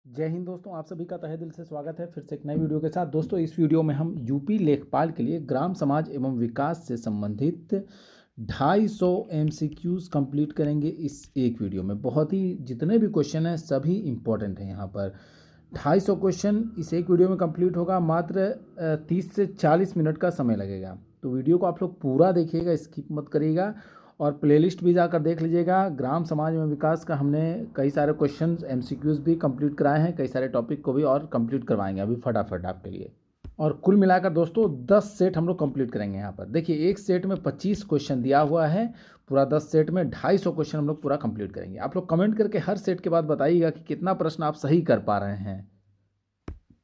जय हिंद दोस्तों, आप सभी का तहे दिल से स्वागत है फिर से एक नई वीडियो के साथ। दोस्तों, इस वीडियो में हम यूपी लेखपाल के लिए ग्राम समाज एवं विकास से संबंधित 250 एमसीक्यूज कंप्लीट करेंगे। इस एक वीडियो में बहुत ही जितने भी क्वेश्चन हैं सभी इंपॉर्टेंट हैं। यहाँ पर 250 क्वेश्चन इस एक वीडियो में कंप्लीट होगा। मात्र 30 से 40 मिनट का समय लगेगा। तो वीडियो को आप लोग पूरा देखिएगा, स्किप मत करिएगा और प्लेलिस्ट भी जाकर देख लीजिएगा। ग्राम समाज में विकास का हमने कई सारे क्वेश्चंस एमसीक्यूज भी कंप्लीट कराए हैं, कई सारे टॉपिक को भी और कंप्लीट करवाएंगे अभी फटाफट आपके लिए। और कुल मिलाकर दोस्तों 10 सेट हम लोग कंप्लीट करेंगे। यहाँ पर देखिए, एक सेट में 25 क्वेश्चन दिया हुआ है। पूरा 10 सेट में 250 क्वेश्चन हम लोग पूरा कंप्लीट करेंगे। आप लोग कमेंट करके हर सेट के बाद बताइएगा कि कितना प्रश्न आप सही कर पा रहे हैं।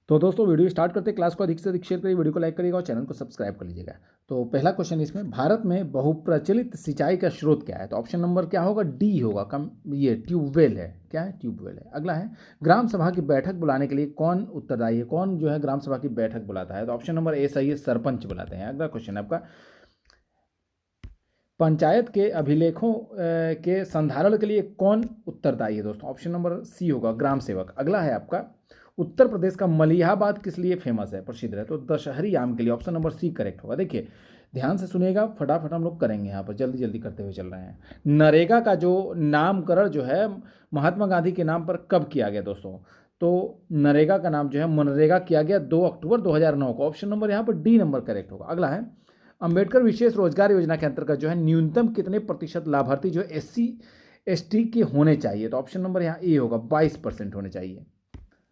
तो दोस्तों, वीडियो स्टार्ट करते क्लास को अधिक से अधिक शेयर करिए, वीडियो को लाइक करिएगा और चैनल को सब्सक्राइब कर लीजिएगा। तो पहला क्वेश्चन इसमें, भारत में बहुप्रचलित सिंचाई का स्रोत क्या है? तो ऑप्शन नंबर क्या होगा? डी होगा। ये ट्यूबवेल है। क्या है? ट्यूबवेल है। अगला है, ग्राम सभा की बैठक बुलाने के लिए कौन उत्तरदायी है? कौन जो है ग्राम सभा की बैठक बुलाता है? तो ऑप्शन नंबर ए सही है, सरपंच बुलाते हैं। अगला क्वेश्चन है आपका, पंचायत के अभिलेखों के संधारण के लिए कौन उत्तरदायी है? दोस्तों ऑप्शन नंबर सी होगा, ग्राम सेवक। अगला है आपका, उत्तर प्रदेश का मलिहाबाद किस लिए फेमस है, प्रसिद्ध है? तो दशहरी आम के लिए। ऑप्शन नंबर सी करेक्ट होगा। देखिए ध्यान से सुनिएगा, फटाफट हम लोग करेंगे। यहाँ पर जल्दी जल्दी करते हुए चल रहे हैं। नरेगा का जो नामकरण जो है महात्मा गांधी के नाम पर कब किया गया दोस्तों? तो नरेगा का नाम जो है मनरेगा किया गया 2 अक्टूबर 2009 को। ऑप्शन नंबर यहाँ पर डी नंबर करेक्ट होगा। अगला है, अंबेडकर विशेष रोजगार योजना के अंतर्गत जो है न्यूनतम कितने प्रतिशत लाभार्थी जो है SC ST के होने चाहिए? तो ऑप्शन नंबर यहाँ ए होगा, 22% होने चाहिए।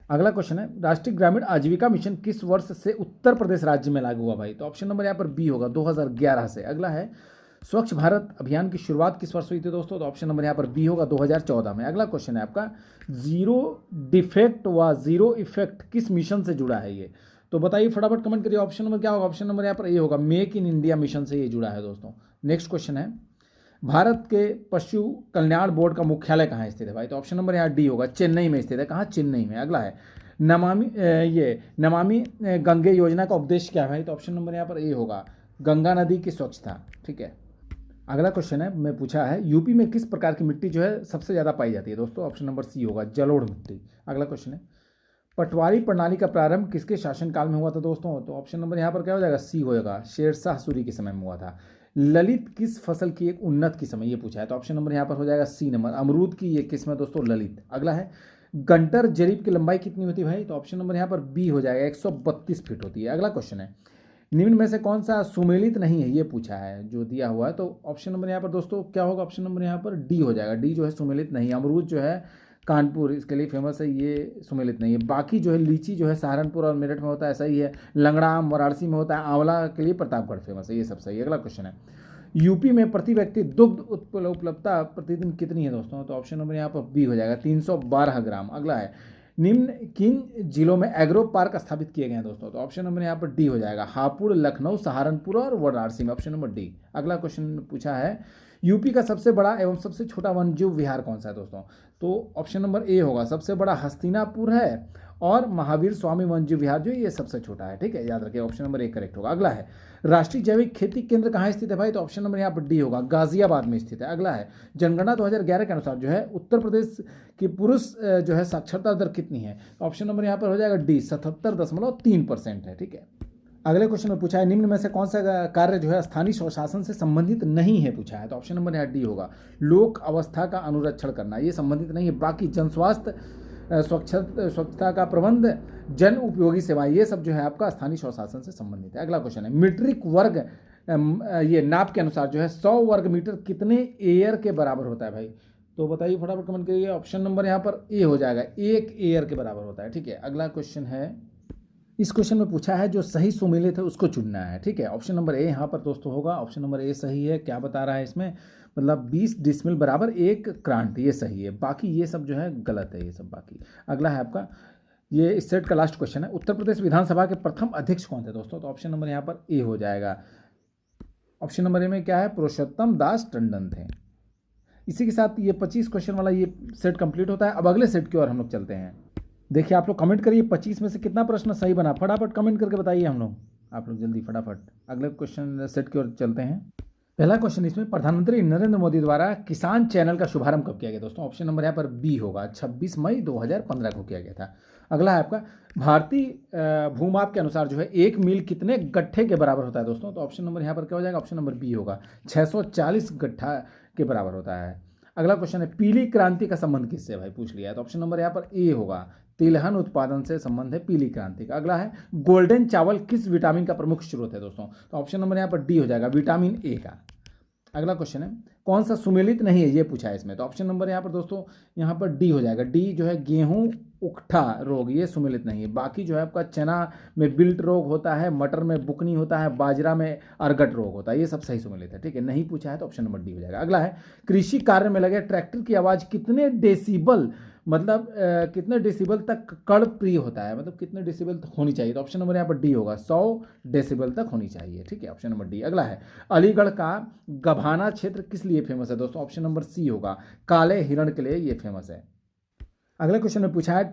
अगला क्वेश्चन है, राष्ट्रीय ग्रामीण आजीविका मिशन किस वर्ष से उत्तर प्रदेश राज्य में लागू हुआ भाई? तो ऑप्शन नंबर यहाँ पर बी होगा, 2011 से। अगला है, स्वच्छ भारत अभियान की शुरुआत किस वर्ष हुई थी दोस्तों? तो ऑप्शन नंबर यहाँ पर बी होगा, 2014 में। अगला क्वेश्चन है आपका, जीरो डिफेक्ट व जीरो इफेक्ट किस मिशन से जुड़ा है ये? तो बताइए फटाफट कमेंट करिए। ऑप्शन नंबर क्या होगा? ऑप्शन नंबर यहाँ पर ए होगा, मेक इन इंडिया मिशन से ये जुड़ा है दोस्तों। नेक्स्ट क्वेश्चन है, भारत के पशु कल्याण बोर्ड का मुख्यालय कहाँ स्थित है भाई? तो ऑप्शन नंबर यहाँ डी होगा, चेन्नई में स्थित है। कहाँ? चेन्नई में। अगला है, नमामि गंगे योजना का उद्देश्य क्या है भाई? तो ऑप्शन नंबर यहाँ पर ए होगा, गंगा नदी की स्वच्छता। ठीक है। अगला क्वेश्चन है, मैं पूछा है, यूपी में किस प्रकार की मिट्टी जो है सबसे ज़्यादा पाई जाती है दोस्तों? ऑप्शन नंबर सी होगा, जलोढ़ मिट्टी। अगला क्वेश्चन है, पटवारी प्रणाली का प्रारंभ किसके शासनकाल में हुआ था दोस्तों? तो ऑप्शन नंबर यहाँ पर क्या हो जाएगा? सी होगा, शेरशाह सूरी के समय में हुआ था। ललित किस फसल की एक उन्नत किस्म है? ये पूछा है। तो ऑप्शन नंबर यहाँ पर हो जाएगा सी नंबर, अमरूद की ये किस्म है दोस्तों, ललित। अगला है, गंटर जरीब की लंबाई कितनी होती है भाई? तो ऑप्शन नंबर यहाँ पर बी हो जाएगा, 132 फीट होती है। अगला क्वेश्चन है, निम्न में से कौन सा सुमेलित नहीं है? ये पूछा है जो दिया हुआ है। तो ऑप्शन नंबर यहाँ पर दोस्तों क्या होगा? ऑप्शन नंबर यहाँ पर डी हो जाएगा, डी जो है सुमेलित नहीं है। अमरूद जो है कानपुर इसके लिए फेमस है, ये सुमेलित नहीं है। बाकी जो है लीची जो है सहारनपुर और मेरठ में होता है, सही है। लंगड़ा आम वाराणसी में होता है। आंवला के लिए प्रतापगढ़ फेमस है, ये सब सही है। अगला क्वेश्चन है, यूपी में प्रति व्यक्ति दुग्ध उपलब्धता प्रतिदिन कितनी है दोस्तों? तो ऑप्शन नंबर यहाँ पर बी हो जाएगा, 312 ग्राम। अगला है, निम्न किन जिलों में एग्रो पार्क स्थापित किए गए हैं दोस्तों? तो ऑप्शन नंबर यहाँ पर डी हो जाएगा, हापुड़, लखनऊ, सहारनपुर और वाराणसी में। Option number D. अगला क्वेश्चन पूछा है, यूपी का सबसे बड़ा एवं सबसे छोटा वन्यजीव विहार कौन सा है दोस्तों? तो ऑप्शन नंबर ए होगा, सबसे बड़ा हस्तिनापुर है और महावीर स्वामी वन्यजीव विहार जो ये सबसे छोटा है। ठीक है, याद रखिए, ऑप्शन नंबर ए करेक्ट होगा। अगला है, राष्ट्रीय जैविक खेती केंद्र कहाँ स्थित है भाई? तो ऑप्शन नंबर यहाँ पर डी होगा, गाजियाबाद में स्थित है। अगला है, जनगणना 2011 के अनुसार जो है उत्तर प्रदेश की पुरुष जो है साक्षरता दर कितनी है? ऑप्शन नंबर यहाँ पर हो जाएगा डी, 77.3% है। ठीक है। अगले क्वेश्चन में पूछा है, निम्न में से कौन सा कार्य जो है स्थानीय स्वशासन से संबंधित नहीं है पूछा है? तो ऑप्शन नंबर यहाँ डी होगा, लोक अवस्था का अनुरक्षण करना, ये संबंधित नहीं है। बाकी जन स्वास्थ्य, स्वच्छता का प्रबंध, जन उपयोगी सेवाएं, ये सब जो है आपका स्थानीय स्वशासन से संबंधित है। अगला क्वेश्चन है, मीट्रिक वर्ग ये नाप के अनुसार जो है 100 वर्ग मीटर कितने एयर के बराबर होता है भाई? तो बताइए फटाफट कमेंट करिए। ऑप्शन नंबर यहाँ पर ए हो जाएगा, 1 एयर के बराबर होता है। ठीक है। अगला क्वेश्चन है, इस क्वेश्चन में पूछा है जो सही सुमेलित है उसको चुनना है। ठीक है। ऑप्शन नंबर ए यहाँ पर दोस्तों होगा, ऑप्शन नंबर ए सही है। क्या बता रहा है इसमें? मतलब 20 डिसमिल बराबर 1 क्रांट, ये सही है। बाकी ये सब जो है गलत है, ये सब बाकी। अगला है आपका, ये इस सेट का लास्ट क्वेश्चन है, उत्तर प्रदेश विधानसभा के प्रथम अध्यक्ष कौन थे दोस्तों? तो ऑप्शन नंबर यहाँ पर ए हो जाएगा। ऑप्शन नंबर ए में क्या है? पुरुषोत्तम दास टंडन थे। इसी के साथ ये 25 क्वेश्चन वाला ये सेट कंप्लीट होता है। अब अगले सेट की ओर हम लोग चलते हैं। देखिए आप लोग कमेंट करिए, 25 में से कितना प्रश्न सही बना, फटाफट कमेंट करके बताइए हम लोग, आप लोग जल्दी फटाफट। अगले क्वेश्चन सेट की ओर चलते हैं। पहला क्वेश्चन इसमें, प्रधानमंत्री नरेंद्र मोदी द्वारा किसान चैनल का शुभारंभ कब किया गया दोस्तों? ऑप्शन नंबर यहाँ पर बी होगा, 26 मई 2015 को किया गया था। अगला है आपका, भारतीय भूमाप के अनुसार जो है 1 मील कितने गट्ठे के बराबर होता है दोस्तों? तो ऑप्शन नंबर यहाँ पर क्या हो जाएगा? ऑप्शन नंबर बी होगा, 640 गट्ठा के बराबर होता है। अगला क्वेश्चन है, पीली क्रांति का संबंध किससे भाई पूछ लिया है, तो ऑप्शन नंबर यहाँ पर ए होगा, तिलहन उत्पादन से संबंध है पीली क्रांति का। अगला है, गोल्डन चावल किस विटामिन का प्रमुख स्रोत है दोस्तों? तो ऑप्शन नंबर यहाँ पर डी हो जाएगा, विटामिन ए का। अगला क्वेश्चन है, कौन सा सुमेलित नहीं है ये पूछा है इसमें, तो ऑप्शन नंबर यहाँ पर दोस्तों यहाँ पर डी हो जाएगा। डी जो है गेहूं उकठा रोग, ये सुमेलित नहीं है। बाकी जो है आपका चना में बिल्ट रोग होता है, मटर में बुकनी होता है, बाजरा में अर्गट रोग होता है, ये सब सही सुमेलित है, ठीक है। नहीं पूछा है तो ऑप्शन नंबर डी हो जाएगा। अगला है, कृषि कार्य में लगे ट्रैक्टर की आवाज़ कितने डेसिबल, मतलब कितने डेसिबल तक कण प्रिय होता है, मतलब कितने डेसिबल तक होनी चाहिए, तो ऑप्शन नंबर यहाँ पर डी होगा, 100 डेसिबल तक होनी चाहिए, ठीक है, ऑप्शन नंबर डी। अगला है, अलीगढ़ का गभाना क्षेत्र किस लिए फेमस है दोस्तों? ऑप्शन नंबर सी होगा, काले हिरण के लिए ये फेमस है। अगले क्वेश्चन में पूछा है,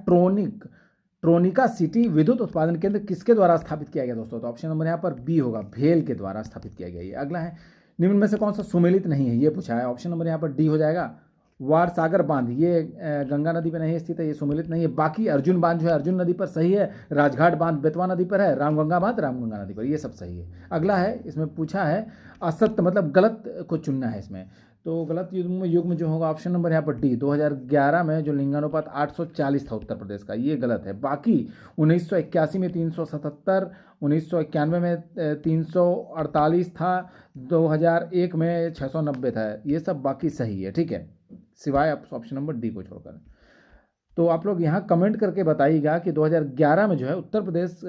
ट्रोनिका सिटी विद्युत उत्पादन केंद्र किसके द्वारा स्थापित किया गया दोस्तों? तो ऑप्शन नंबर यहाँ पर बी होगा, भेल के द्वारा स्थापित किया गया ये। अगला है, निम्न में से कौन सा सुमेलित नहीं है ये पूछा है, ऑप्शन नंबर यहाँ पर डी हो जाएगा, वारसागर बांध, ये गंगा नदी पर नहीं स्थित है, ये सुमेलित नहीं है। बाकी अर्जुन बांध जो है अर्जुन नदी पर सही है, राजघाट बांध बेतवा नदी पर है, रामगंगा बांध रामगंगा नदी पर, ये सब सही है। अगला है, इसमें पूछा है असत्य, मतलब गलत को चुनना है इसमें, तो गलत युग में जो होगा ऑप्शन नंबर यहाँ पर डी, 2011 में जो लिंगानुपात 840 था उत्तर प्रदेश का, ये गलत है। बाकी 1981 में 377, 1991 में 348 था, 2001 में 690 था, ये सब बाकी सही है, ठीक है, सिवाय ऑप्शन नंबर डी को छोड़कर। तो आप लोग यहाँ कमेंट करके बताइएगा कि 2011 में जो है उत्तर प्रदेश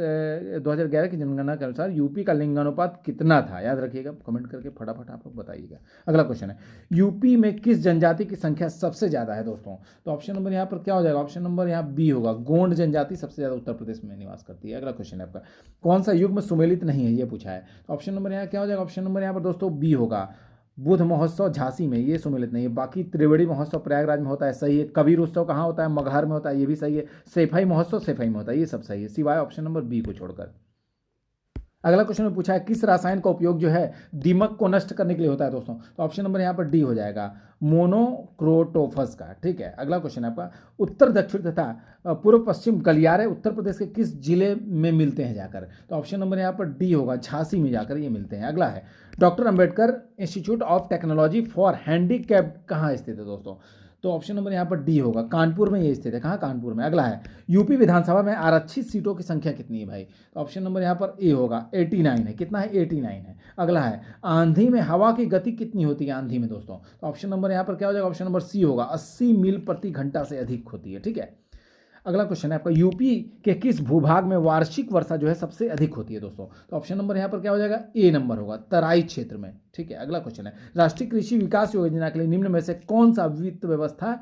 2011 की जनगणना के अनुसार यूपी का लिंगानुपात कितना था, याद रखिएगा, कमेंट करके फटाफट आप लोग बताइएगा। अगला क्वेश्चन है, यूपी में किस जनजाति की संख्या सबसे ज़्यादा है दोस्तों? तो ऑप्शन नंबर यहाँ पर क्या हो जाएगा? ऑप्शन नंबर यहाँ बी होगा, गोंड जनजाति सबसे ज़्यादा उत्तर प्रदेश में निवास करती है। अगला क्वेश्चन है आपका, कौन सा युग में सुमेलित नहीं है ये पूछा है, ऑप्शन नंबर यहाँ क्या हो जाएगा? ऑप्शन नंबर यहाँ पर दोस्तों बी होगा, बुध महोत्सव झांसी में, ये सुमेलित नहीं है। बाकी त्रिवेणी महोत्सव प्रयागराज में होता है, सही है। कबीर उत्सव कहाँ होता है? मगहर में होता है, ये भी सही है। सैफई महोत्सव सैफई में होता है, ये सब सही है, सिवाय ऑप्शन नंबर बी को छोड़कर। अगला क्वेश्चन में पूछा है, किस रसायन का उपयोग जो है दीमक को नष्ट करने के लिए होता है दोस्तों? तो ऑप्शन नंबर यहाँ पर डी हो जाएगा, मोनोक्रोटोफस का, ठीक है। अगला क्वेश्चन है आपका, उत्तर दक्षिण तथा पूर्व पश्चिम गलियारे उत्तर प्रदेश के किस जिले में मिलते हैं जाकर? तो ऑप्शन नंबर यहाँ पर डी होगा, झांसी में जाकर ये मिलते हैं। अगला है, doctor Ambedkar institute of technology for handicapped कहाँ स्थित है दोस्तों? तो ऑप्शन नंबर यहाँ पर डी होगा, कानपुर में ये स्थित है। कहाँ? कानपुर में। अगला है, यूपी विधानसभा में आरक्षित सीटों की संख्या कितनी है भाई? तो ऑप्शन नंबर यहाँ पर ए होगा, 89 है। कितना है? 89 है। अगला है, आंधी में हवा की गति कितनी होती है आंधी में दोस्तों? तो ऑप्शन नंबर यहाँ पर क्या हो जाएगा? ऑप्शन नंबर सी होगा, 80 मील प्रति घंटा से अधिक होती है, ठीक है। अगला क्वेश्चन है आपका, यूपी के किस भूभाग में वार्षिक वर्षा जो है सबसे अधिक होती है दोस्तों? तो ऑप्शन नंबर यहाँ पर क्या हो जाएगा? ए नंबर होगा, तराई क्षेत्र में, ठीक है। अगला क्वेश्चन है, राष्ट्रीय कृषि विकास योजना के लिए निम्न में से कौन सी वित्त व्यवस्था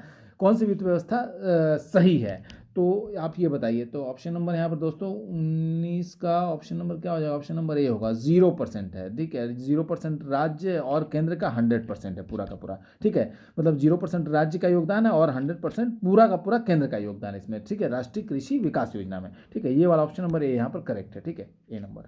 सही है? तो आप ये बताइए। तो ऑप्शन नंबर यहाँ पर दोस्तों 19 का ऑप्शन नंबर क्या हो जाएगा? ऑप्शन नंबर ए होगा, 0% है, ठीक है। 0% राज्य और केंद्र का 100% है, पूरा का पूरा, ठीक है। मतलब 0% राज्य का योगदान है और 100% पूरा का पूरा केंद्र का योगदान है इसमें, ठीक है, राष्ट्रीय कृषि विकास योजना में, ठीक है। ये वाला ऑप्शन नंबर ए यहाँ पर करेक्ट है, ठीक है, ए नंबर।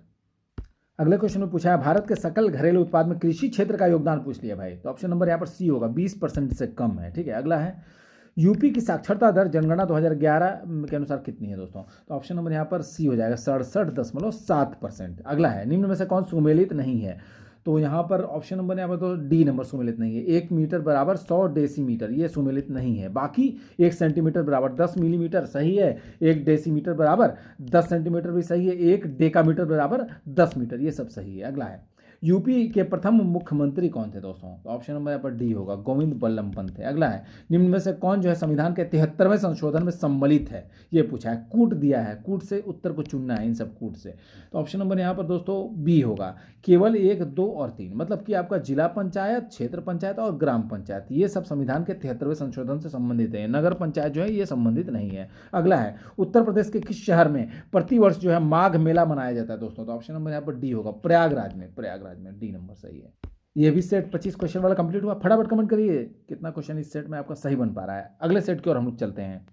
अगले क्वेश्चन में पूछा है, भारत के सकल घरेलू उत्पाद में कृषि क्षेत्र का योगदान पूछ लिया भाई। तो ऑप्शन नंबर यहाँ पर सी होगा, 20% से कम है, ठीक है। अगला है, यूपी की साक्षरता दर जनगणना 2011 के अनुसार कितनी है दोस्तों? तो ऑप्शन नंबर यहाँ पर सी हो जाएगा, 67.7%। अगला है, निम्न में से कौन सुमेलित नहीं है? तो यहाँ पर ऑप्शन नंबर यहाँ पर तो डी नंबर सुमेलित नहीं है। 1 मीटर बराबर 100 डेसीमीटर, ये सुमेलित नहीं है। बाकी 1 सेंटीमीटर बराबर 10 मिलीमीटर सही है, 1 डेसीमीटर बराबर 10 सेंटीमीटर भी सही है, 1 डेकामीटर बराबर 10 मीटर, ये सब सही है। अगला है, यूपी के प्रथम मुख्यमंत्री कौन थे दोस्तों? तो ऑप्शन नंबर यहाँ पर डी होगा, गोविंद बल्लभ पंत थे। अगला है, निम्न में से कौन जो है संविधान के 73वें संशोधन में सम्मिलित है? ये पूछा है, कूट दिया है, कूट से उत्तर को चुनना है, इन सब कूट से। तो ऑप्शन नंबर यहाँ पर दोस्तों बी होगा, केवल 1, 2 और 3, मतलब कि आपका जिला पंचायत, क्षेत्र पंचायत और ग्राम पंचायत, ये सब संविधान के 73वें संशोधन से संबंधित है। नगर पंचायत जो है ये संबंधित नहीं है। अगला है, उत्तर प्रदेश के किस शहर में प्रतिवर्ष जो है माघ मेला मनाया जाता है दोस्तों? तो ऑप्शन नंबर यहाँ पर डी होगा, प्रयागराज में, डी नंबर सही है। ये भी सेट 25 क्वेश्चन वाला कंप्लीट हुआ। फटाफट कमेंट करिए कितना क्वेश्चन इस सेट में आपका सही बन पा रहा है। अगले सेट की ओर हम लोग चलते हैं।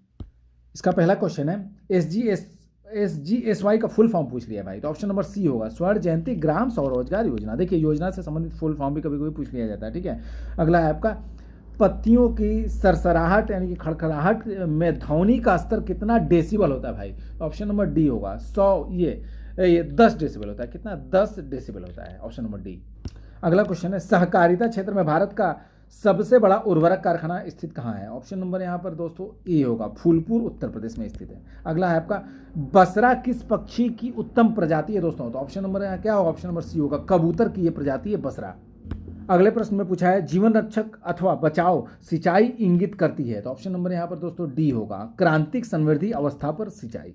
इसका पहला क्वेश्चन है, SGS SGSY का फुल फॉर्म पूछ लिया भाई, तो ऑप्शन नंबर सी होगा स्वर्ण जयंती ग्राम स्वरोजगार योजना। देखिए योजना से संबंधित फुल फॉर्म भी कभी कभी पूछ लिया जाता है, ठीक है। अगला है आपका पत्तियों की सरसराहट यानी कि खड़खड़ाहट में ध्वनि का स्तर कितना डेसिबल होता है भाई, ऑप्शन नंबर डी होगा 100 ये 10 डेसिबल होता है। कितना? 10 डेसिबल होता है, ऑप्शन नंबर डी। अगला क्वेश्चन है सहकारिता क्षेत्र में भारत का सबसे बड़ा उर्वरक कारखाना स्थित कहाँ है, ऑप्शन नंबर यहाँ पर दोस्तों ए होगा, फूलपुर उत्तर प्रदेश में स्थित है। अगला है आपका बसरा किस पक्षी की उत्तम प्रजाति है दोस्तों, तो ऑप्शन नंबर यहाँ क्या होगा, ऑप्शन नंबर सी होगा, कबूतर की ये प्रजाति है बसरा। अगले प्रश्न में पूछा है जीवन रक्षक अथवा बचाव सिंचाई इंगित करती है, तो ऑप्शन नंबर यहाँ पर दोस्तों डी होगा, क्रांतिक संवृद्धि अवस्था पर सिंचाई।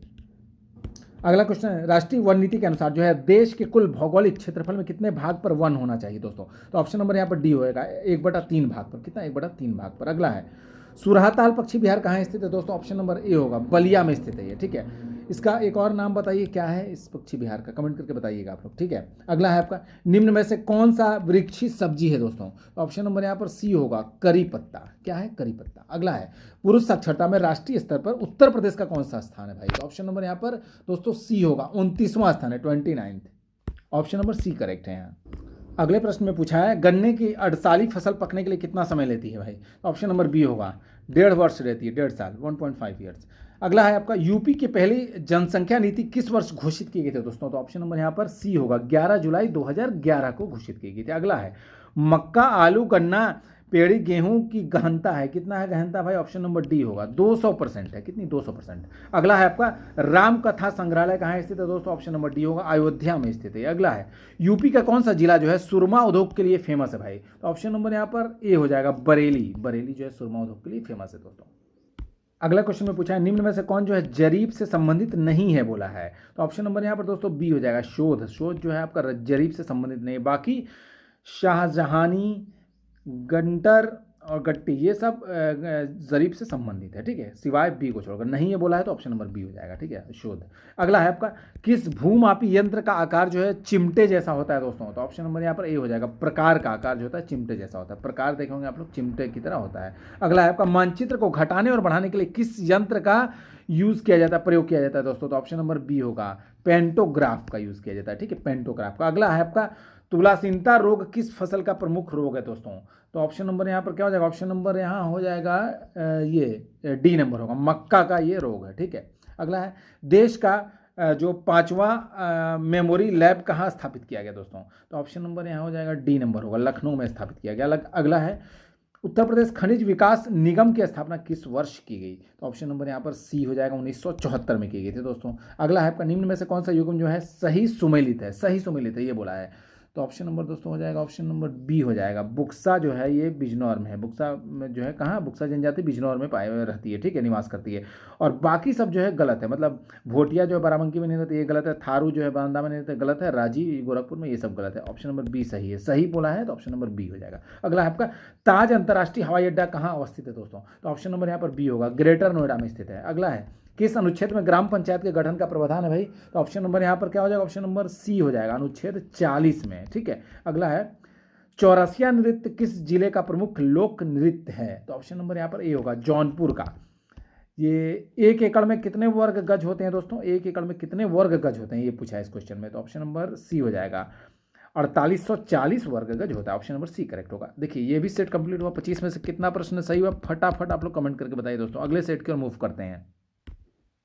अगला क्वेश्चन है राष्ट्रीय वन नीति के अनुसार जो है देश के कुल भौगोलिक क्षेत्रफल में कितने भाग पर वन होना चाहिए दोस्तों, तो ऑप्शन नंबर यहाँ पर डी होएगा 1/3 भाग पर। कितना? 1/3 भाग पर। अगला है सुरहाताल पक्षी विहार कहाँ स्थित है दोस्तों, ऑप्शन नंबर ए होगा, बलिया में स्थित है ये, ठीक है। इसका एक और नाम बताइए क्या है इस पक्षी विहार का, कमेंट करके बताइएगा आप लोग, ठीक है। अगला है आपका निम्न में से कौन सा वृक्षी सब्जी है दोस्तों, ऑप्शन नंबर यहाँ पर सी होगा, करी पत्ता। क्या है? करी पत्ता। अगला है पुरुष साक्षरता में राष्ट्रीय स्तर पर उत्तर प्रदेश का कौन सा स्थान है भाई, तो ऑप्शन नंबर यहाँ पर दोस्तों सी होगा, 29वां स्थान है, 29th। Option number C correct है यहाँ। अगले प्रश्न में पूछा है गन्ने की अड़साली फसल पकने के लिए कितना समय लेती है भाई, ऑप्शन नंबर बी होगा, 1.5 वर्ष रहती है, 1.5 साल, 1.5 ईयर्स। अगला है आपका यूपी की पहली जनसंख्या नीति किस वर्ष घोषित की गई थी दोस्तों, तो ऑप्शन नंबर यहाँ पर सी होगा, 11 जुलाई 2011 को घोषित की गई थी। अगला है मक्का आलू गन्ना पेड़ी गेहूं की गहनता है, कितना है गहनता भाई, ऑप्शन नंबर डी होगा, 200% है। कितनी? 200%। अगला है आपका राम कथा संग्रहालय कहाँ स्थित है दोस्तों, ऑप्शन नंबर डी होगा, अयोध्या में स्थित है। अगला है यूपी का कौन सा जिला जो है सुरमा उद्योग के लिए फेमस है भाई, तो ऑप्शन नंबर यहाँ पर ए हो जाएगा, बरेली। बरेली जो है सुरमा उद्योग के लिए फेमस है दोस्तों। अगला क्वेश्चन में पूछा है निम्न में से कौन जो है जरीब से संबंधित नहीं है बोला है, तो ऑप्शन नंबर यहाँ पर दोस्तों बी हो जाएगा, शोध। शोध जो है आपका जरीब से संबंधित नहीं है। बाकी शाहजहानी गंटर और गट्टी ये सब जरीब से संबंधित है, ठीक है, सिवाय बी को छोड़कर। नहीं है बोला है तो ऑप्शन नंबर बी हो जाएगा, ठीक है, शोध। अगला है आपका किस भूमापी यंत्र का आकार जो है चिमटे जैसा होता है दोस्तों, तो ऑप्शन नंबर यहाँ पर ए हो जाएगा, प्रकार का आकार जो होता है चिमटे जैसा होता है। प्रकार देखे होंगे आप लोग, चिमटे की तरह होता है। अगला है आपका मानचित्र को घटाने और बढ़ाने के लिए किस यंत्र का यूज किया जाता है, प्रयोग किया जाता है दोस्तों, तो ऑप्शन नंबर बी होगा, पेंटोग्राफ का यूज किया जाता है, ठीक है, पेंटोग्राफ का। अगला है आपका तुलासीनता रोग किस फसल का प्रमुख रोग है दोस्तों, तो ऑप्शन नंबर यहाँ पर क्या हो जाएगा, ऑप्शन नंबर यहाँ हो जाएगा ये डी नंबर होगा, मक्का का ये रोग है, ठीक है। अगला है देश का जो 5वां मेमोरी लैब कहाँ स्थापित किया गया दोस्तों, तो ऑप्शन नंबर यहाँ हो जाएगा डी नंबर होगा, लखनऊ में स्थापित किया गया। अगला है उत्तर प्रदेश खनिज विकास निगम की स्थापना किस वर्ष की गई, तो ऑप्शन नंबर यहाँ पर सी हो जाएगा, 1974 में की गई थी दोस्तों। अगला है आपका निम्न में से कौन सा युग्म जो है सही सुमेलित है, सही सुमेलित है ये बोला है, तो ऑप्शन नंबर दोस्तों हो जाएगा, ऑप्शन नंबर बी हो जाएगा, बुक्सा जो है ये बिजनौर में है। बुक्सा में जो है कहाँ, बुक्सा जनजाति बिजनौर में पाए हुए रहती है, ठीक है, निवास करती है। और बाकी सब जो है गलत है, मतलब भोटिया जो है बाराबंकी में नहीं रहती, ये गलत है। थारू जो है बांदा में नहीं रहता, गलत है। राजी गोरखपुर में, ये सब गलत है। ऑप्शन नंबर बी सही है, सही बोला है तो ऑप्शन नंबर बी हो जाएगा। अगला है आपका ताज अंतर्राष्ट्रीय हवाई अड्डा कहाँ अवस्थित है दोस्तों, तो ऑप्शन नंबर यहाँ पर बी होगा, ग्रेटर नोएडा में स्थित है। अगला है किस अनुच्छेद में ग्राम पंचायत के गठन का प्रावधान है भाई, तो ऑप्शन नंबर यहाँ पर क्या हो जाएगा, ऑप्शन नंबर सी हो जाएगा, अनुच्छेद 40 में, ठीक है। अगला है चौरसिया नृत्य किस जिले का प्रमुख लोक नृत्य है, तो ऑप्शन नंबर यहाँ पर ए होगा, जौनपुर का। ये 1 एकड़ में कितने वर्ग गज होते हैं दोस्तों, 1 एकड़ में कितने वर्ग गज होते हैं ये पूछा है इस क्वेश्चन में, तो ऑप्शन नंबर सी हो जाएगा, 4840 वर्ग गज होता है। ऑप्शन नंबर सी करेक्ट होगा। देखिए ये भी सेट कंप्लीट हुआ, 25 में से कितना प्रश्न सही हुआ फटाफट आप लोग कमेंट करके बताइए दोस्तों। अगले सेट की ओर मूव करते हैं।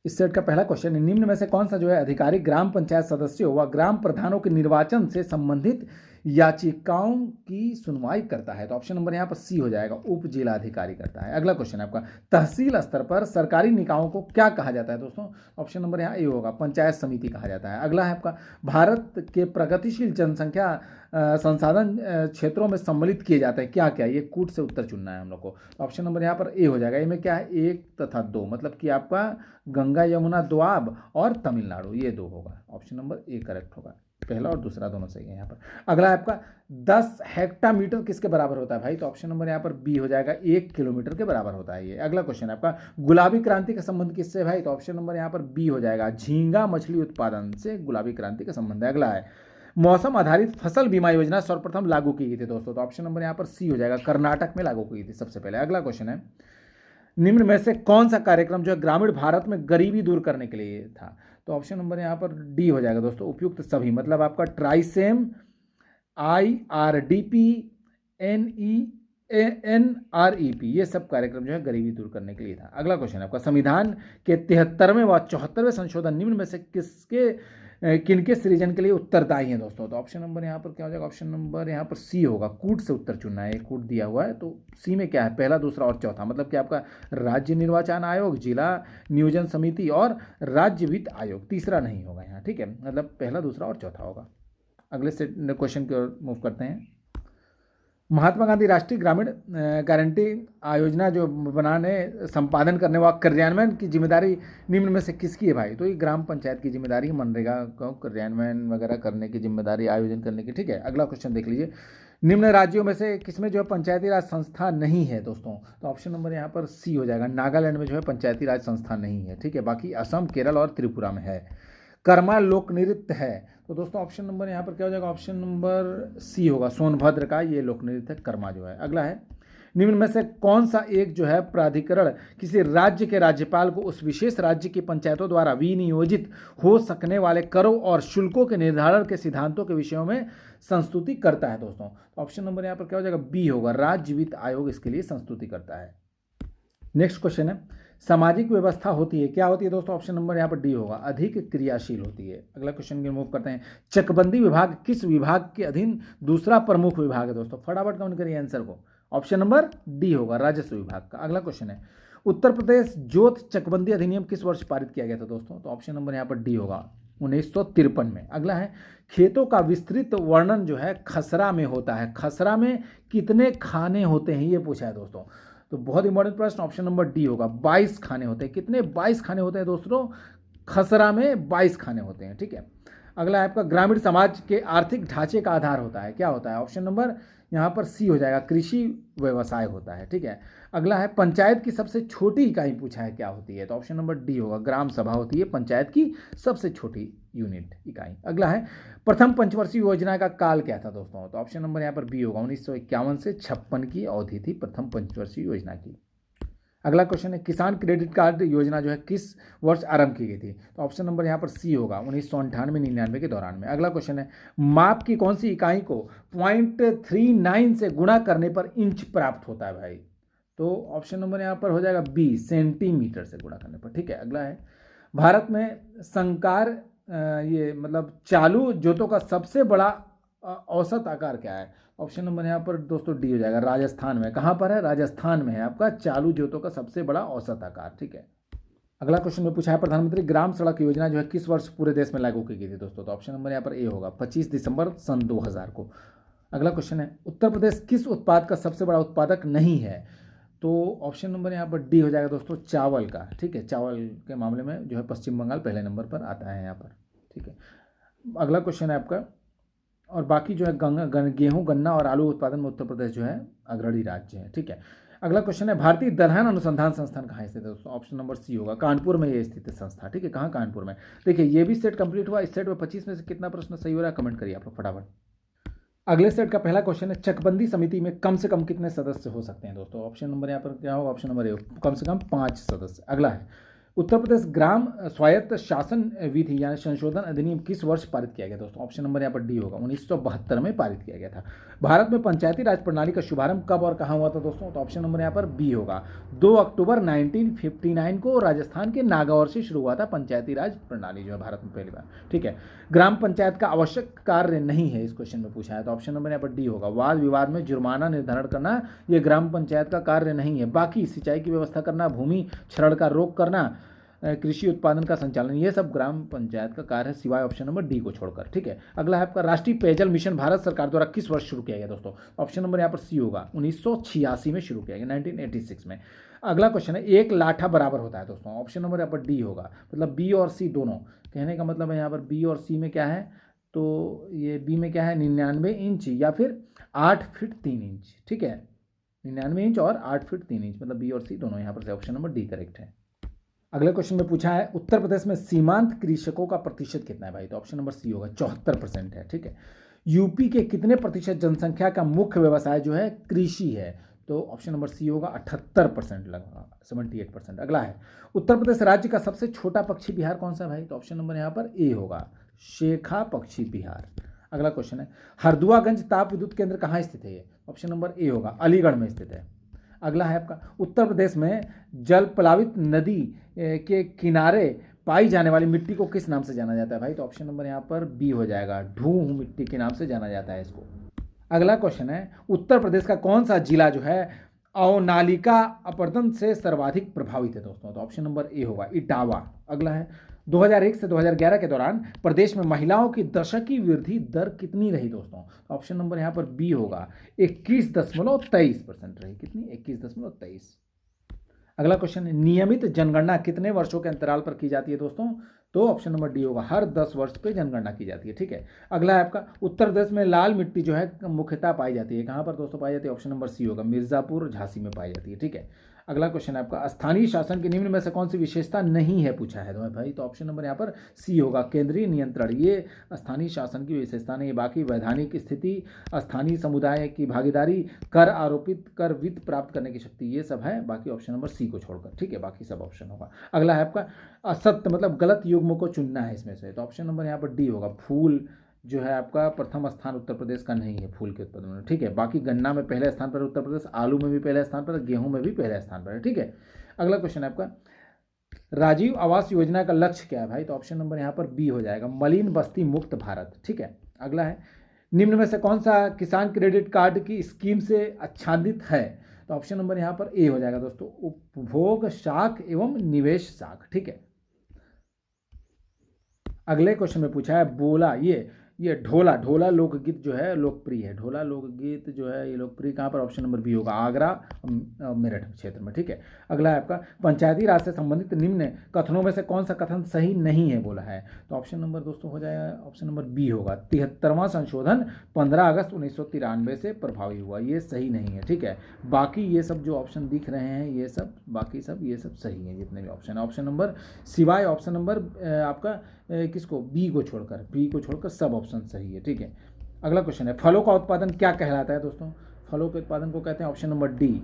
इस सेट का पहला क्वेश्चन है निम्न में से कौन सा जो है अधिकारी ग्राम पंचायत सदस्यों व ग्राम प्रधानों के निर्वाचन से संबंधित याचिकाओं की सुनवाई करता है, तो ऑप्शन नंबर यहाँ पर सी हो जाएगा, उप जिला अधिकारी करता है। अगला क्वेश्चन है आपका तहसील स्तर पर सरकारी निकायों को क्या कहा जाता है दोस्तों, ऑप्शन नंबर यहाँ ए होगा, पंचायत समिति कहा जाता है। अगला है आपका भारत के प्रगतिशील जनसंख्या संसाधन क्षेत्रों में सम्मिलित किए जाते हैं क्या क्या, ये कूट से उत्तर चुनना है हम लोग को। ऑप्शन नंबर यहाँ पर ए हो जाएगा। ए में क्या है, 1 तथा 2, मतलब कि आपका गंगा यमुना दोआब और तमिलनाडु, ये 2 होगा। ऑप्शन नंबर ए करेक्ट होगा, पहला और दूसरा दोनों सही है यहाँ पर। अगला है आपका 10 हेक्टामीटर किसके बराबर होता है भाई, तो ऑप्शन नंबर यहाँ पर बी हो जाएगा, 1 किलोमीटर के बराबर होता है ये। अगला क्वेश्चन है आपका गुलाबी क्रांति का संबंध किससे भाई, तो ऑप्शन नंबर यहाँ पर बी हो जाएगा, झींगा मछली उत्पादन से गुलाबी क्रांति का संबंध है। अगला है मौसम आधारित फसल बीमा योजना सर्वप्रथम लागू की गई थी दोस्तों, तो ऑप्शन नंबर यहाँ पर सी हो जाएगा, कर्नाटक में लागू की गई थी सबसे पहले। अगला क्वेश्चन है निम्न में से कौन सा कार्यक्रम जो है ग्रामीण भारत में गरीबी दूर करने के लिए था? तो ऑप्शन नंबर यहाँ पर डी हो जाएगा दोस्तों, उपयुक्त सभी, मतलब आपका ट्राइसेम, IRDP, NENREP, ये सब कार्यक्रम जो है गरीबी दूर करने के लिए था। अगला क्वेश्चन आपका, संविधान के 73वें व 74वें संशोधन निम्न में से किनके सृजन के लिए उत्तरदायी है दोस्तों? तो ऑप्शन नंबर यहाँ पर क्या हो जाएगा? ऑप्शन नंबर यहाँ पर सी होगा, कूट से उत्तर चुनना है, कूट दिया हुआ है तो सी में क्या है? पहला, दूसरा और चौथा, मतलब कि आपका राज्य निर्वाचन आयोग, जिला नियोजन समिति और राज्य वित्त आयोग, तीसरा नहीं होगा यहाँ, ठीक है, मतलब पहला, दूसरा और चौथा होगा। अगले से क्वेश्चन की ओर मूव करते हैं। महात्मा गांधी राष्ट्रीय ग्रामीण गारंटी योजना जो बनाने, संपादन करने व कार्यान्वयन की जिम्मेदारी निम्न में से किसकी है भाई? तो ये ग्राम पंचायत की जिम्मेदारी, मनरेगा को कार्यान्वयन वगैरह करने की जिम्मेदारी, आयोजन करने की, ठीक है। अगला क्वेश्चन देख लीजिए, निम्न राज्यों में से किसमें जो है पंचायती राज संस्था नहीं है दोस्तों? तो ऑप्शन नंबर यहाँ पर सी हो जाएगा, नागालैंड में जो है पंचायती राज संस्था नहीं है, ठीक है, बाकी असम, केरल और त्रिपुरा में है। कर्मा लोक नृत्य है, तो दोस्तों ऑप्शन नंबर यहाँ पर क्या हो जाएगा? ऑप्शन नंबर सी होगा, सोनभद्र का ये लोक नृत्य कर्मा जो है। अगला है, निम्न में से कौन सा एक जो है प्राधिकरण किसी राज्य के राज्यपाल को उस विशेष राज्य की पंचायतों द्वारा विनियोजित हो सकने वाले करों और शुल्कों के निर्धारण के सिद्धांतों के विषयों में संस्तुति करता है दोस्तों? ऑप्शन नंबर यहाँ पर क्या हो जाएगा? बी होगा, राज्य वित्त आयोग इसके लिए संस्तुति करता है। नेक्स्ट क्वेश्चन है, सामाजिक व्यवस्था होती है, क्या होती है दोस्तों? ऑप्शन नंबर यहाँ पर डी होगा, अधिक क्रियाशील होती है। अगला क्वेश्चन की मूव करते हैं, चकबंदी विभाग किस विभाग के अधीन दूसरा प्रमुख विभाग है दोस्तों? फटाफट कमेंट करिए आंसर को। ऑप्शन नंबर डी होगा, राजस्व विभाग का। अगला क्वेश्चन है, उत्तर प्रदेश जोत चकबंदी अधिनियम किस वर्ष पारित किया गया था दोस्तों? तो ऑप्शन नंबर यहाँ पर डी होगा, 1953 में। अगला है, खेतों का विस्तृत वर्णन जो है खसरा में होता है, खसरा में कितने खाने होते हैं ये पूछा है दोस्तों। तो बहुत इंपॉर्टेंट प्रश्न, ऑप्शन नंबर डी होगा, 22 खाने होते हैं। कितने? 22 खाने होते हैं दोस्तों, खसरा में 22 खाने होते हैं, ठीक है। अगला है आपका, ग्रामीण समाज के आर्थिक ढांचे का आधार होता है, क्या होता है? ऑप्शन नंबर यहाँ पर सी हो जाएगा, कृषि व्यवसाय होता है, ठीक है। अगला है, पंचायत की सबसे छोटी इकाई पूछा है, क्या होती है? तो ऑप्शन नंबर डी होगा, ग्राम सभा होती है पंचायत की सबसे छोटी यूनिट, इकाई। अगला है, प्रथम पंचवर्षीय योजना का काल क्या था दोस्तों? तो ऑप्शन नंबर यहाँ पर बी होगा, 1951 से 56 की अवधि थी प्रथम पंचवर्षीय योजना की। अगला क्वेश्चन है, किसान क्रेडिट कार्ड योजना जो है किस वर्ष आरंभ की गई थी? तो ऑप्शन नंबर यहाँ पर सी होगा, 1998-99 के दौरान में। अगला क्वेश्चन है, माप की कौन सी इकाई को 0.39 से गुणा करने पर इंच प्राप्त होता है भाई? तो ऑप्शन नंबर यहाँ पर हो जाएगा बी, सेंटीमीटर से गुणा करने पर, ठीक है। अगला है, भारत में संकार ये मतलब चालू जोतों का सबसे बड़ा औसत आकार क्या है? ऑप्शन नंबर यहाँ पर दोस्तों डी हो जाएगा, राजस्थान में। कहाँ पर है? राजस्थान में है आपका चालू जोतों का सबसे बड़ा औसत आकार, ठीक है। अगला क्वेश्चन में पूछा है, प्रधानमंत्री ग्राम सड़क योजना जो है किस वर्ष पूरे देश में लागू की गई थी दोस्तों? तो ऑप्शन नंबर यहाँ पर ए होगा, 25 दिसंबर सन 2000 को। अगला क्वेश्चन है, उत्तर प्रदेश किस उत्पाद का सबसे बड़ा उत्पादक नहीं है? तो ऑप्शन नंबर यहाँ पर डी हो जाएगा दोस्तों, चावल का, ठीक है। चावल के मामले में जो है पश्चिम बंगाल पहले नंबर पर आता है यहाँ पर, ठीक है। अगला क्वेश्चन है आपका, और बाकी जो है गेहूं, गन्ना और आलू उत्पादन में उत्तर प्रदेश जो है अग्रणी राज्य है, ठीक है। अगला क्वेश्चन है, भारतीय दलहन अनुसंधान संस्थान कहाँ स्थित है दोस्तों? ऑप्शन नंबर सी होगा, कानपुर में ये स्थित है संस्था, ठीक है। कहाँ? कानपुर में। देखिए ये भी सेट कंप्लीट हुआ, इस सेट में 25 में से कितना प्रश्न सही हो रहा है कमेंट करिए आप लोग फटाफट। अगले सेट का पहला क्वेश्चन है, चकबंदी समिति में कम से कम कितने सदस्य हो सकते हैं दोस्तों? ऑप्शन नंबर यहाँ पर क्या होगा? ऑप्शन नंबर ए, कम से कम 5 सदस्य। अगला है, उत्तर प्रदेश ग्राम स्वायत्त शासन विधि यानी संशोधन अधिनियम किस वर्ष पारित किया गया दोस्तों? ऑप्शन नंबर यहाँ पर डी होगा, 1972 में पारित किया गया था। भारत में पंचायती राज प्रणाली का शुभारंभ कब और कहाँ हुआ था दोस्तों? तो ऑप्शन नंबर यहाँ पर बी होगा, 2 अक्टूबर 1959 को राजस्थान के नागौर से शुरू हुआ था पंचायती राज प्रणाली जो है भारत में पहली बार, ठीक है। ग्राम पंचायत का आवश्यक कार्य नहीं है, इस क्वेश्चन में पूछा है, तो ऑप्शन नंबर यहाँ पर डी होगा, वाद विवाद में जुर्माना निर्धारण करना ये ग्राम पंचायत का कार्य नहीं है। बाकी सिंचाई की व्यवस्था करना, भूमि क्षरण का रोक करना, कृषि उत्पादन का संचालन, ये सब ग्राम पंचायत का कार्य है, सिवाय ऑप्शन नंबर डी को छोड़कर, ठीक है। अगला है आपका, राष्ट्रीय पेयजल मिशन भारत सरकार द्वारा किस वर्ष शुरू किया गया दोस्तों? ऑप्शन नंबर यहाँ पर सी होगा, 1986 में शुरू किया गया, 1986 में। अगला क्वेश्चन है, एक लाठा बराबर होता है दोस्तों? ऑप्शन नंबर यहाँ पर डी होगा, मतलब बी और सी दोनों। कहने का मतलब है यहाँ पर बी और सी में क्या है, तो ये बी में क्या है, 99 इंच या फिर 8 फीट 3 इंच, ठीक है। 99 इंच और 8 फीट 3 इंच, मतलब बी और सी दोनों, यहाँ पर से ऑप्शन नंबर डी करेक्ट है। अगले क्वेश्चन में पूछा है, उत्तर प्रदेश में सीमांत कृषकों का प्रतिशत कितना है भाई? तो ऑप्शन नंबर सी होगा, 74% है, ठीक है। यूपी के कितने प्रतिशत जनसंख्या का मुख्य व्यवसाय जो है कृषि है? तो ऑप्शन नंबर सी होगा 78% लगभग 78%। अगला है उत्तर प्रदेश राज्य का सबसे छोटा पक्षी विहार कौन सा है भाई? तो ऑप्शन नंबर यहाँ पर ए होगा, शेखा पक्षी विहार। अगला क्वेश्चन है हरदुआगंज ताप विद्युत केंद्र कहाँ स्थित है? ये ऑप्शन नंबर ए होगा, अलीगढ़ में स्थित है। अगला है आपका उत्तर प्रदेश में जल प्लावित नदी के किनारे पाई जाने वाली मिट्टी को किस नाम से जाना जाता है भाई? तो ऑप्शन नंबर यहाँ पर बी हो जाएगा, ढूंढ मिट्टी के नाम से जाना जाता है इसको। अगला क्वेश्चन है उत्तर प्रदेश का कौन सा जिला जो है अवनालिका अपरदन से सर्वाधिक प्रभावित है दोस्तों? तो ऑप्शन नंबर ए होगा, इटावा। अगला है 2001 से 2011 के दौरान प्रदेश में महिलाओं की दशकीय वृद्धि दर कितनी रही दोस्तों? ऑप्शन नंबर यहाँ पर बी होगा, 21.23% रही। कितनी? 21.23। अगला क्वेश्चन है नियमित जनगणना कितने वर्षों के अंतराल पर की जाती है दोस्तों? तो ऑप्शन नंबर डी होगा, हर 10 वर्ष पे जनगणना की जाती है। ठीक है। अगला है आपका उत्तर प्रदेश में लाल मिट्टी जो है मुख्यतः पाई जाती है, कहाँ पर दोस्तों पाई जाती है? ऑप्शन नंबर सी होगा, मिर्जापुर झांसी में पाई जाती है। ठीक है। अगला क्वेश्चन है आपका स्थानीय शासन के निम्न में से कौन सी विशेषता नहीं है पूछा है तो भाई? तो ऑप्शन नंबर यहाँ पर सी होगा, केंद्रीय नियंत्रण। ये स्थानीय शासन की विशेषता नहीं है। बाकी वैधानिक स्थिति, स्थानीय समुदाय की भागीदारी, कर आरोपित कर वित्त प्राप्त करने की शक्ति, ये सब है। बाकी ऑप्शन नंबर सी को छोड़कर। ठीक है, बाकी सब ऑप्शन होगा। अगला है आपका असत्य मतलब गलत युग्म को चुनना है इसमें से, तो ऑप्शन नंबर यहाँ पर डी होगा, फूल जो है आपका प्रथम स्थान उत्तर प्रदेश का नहीं है फूल के उत्पादन में। ठीक है। बाकी गन्ना में पहले स्थान पर उत्तर प्रदेश, आलू में भी पहले स्थान पर, गेहूं में भी पहले स्थान पर है। ठीक है। अगला क्वेश्चन है आपका राजीव आवास योजना का लक्ष्य क्या है भाई? तो ऑप्शन नंबर यहाँ पर बी हो जाएगा, मलिन बस्ती मुक्त भारत। ठीक है। अगला है निम्न में से कौन सा किसान क्रेडिट कार्ड की स्कीम से आच्छादित है? तो ऑप्शन नंबर यहाँ पर ए हो जाएगा दोस्तों, उपभोग साख एवं निवेश साख। ठीक है। अगले क्वेश्चन में पूछा है बोला ये ढोला लोकगीत जो है लोकप्रिय है। ढोला लोकगीत जो है ये लोकप्रिय कहाँ पर? ऑप्शन नंबर बी होगा, आगरा मेरठ क्षेत्र में। ठीक है। अगला है आपका पंचायती राज से संबंधित निम्न कथनों में से कौन सा कथन सही नहीं है बोला है? तो ऑप्शन नंबर दोस्तों हो जाएगा, ऑप्शन नंबर बी होगा, 73वां संशोधन 15 अगस्त 1993 से प्रभावी हुआ, ये सही नहीं है। ठीक है। बाकी ये सब जो ऑप्शन दिख रहे हैं ये सब बाकी सब ये सब सही है, जितने भी ऑप्शन है। ऑप्शन नंबर सिवाय ऑप्शन नंबर आपका किसको? बी को छोड़कर सब ऑप्शन सही है। ठीक है। अगला क्वेश्चन है फलों का उत्पादन क्या कहलाता है दोस्तों? फलों के उत्पादन को कहते हैं ऑप्शन नंबर डी,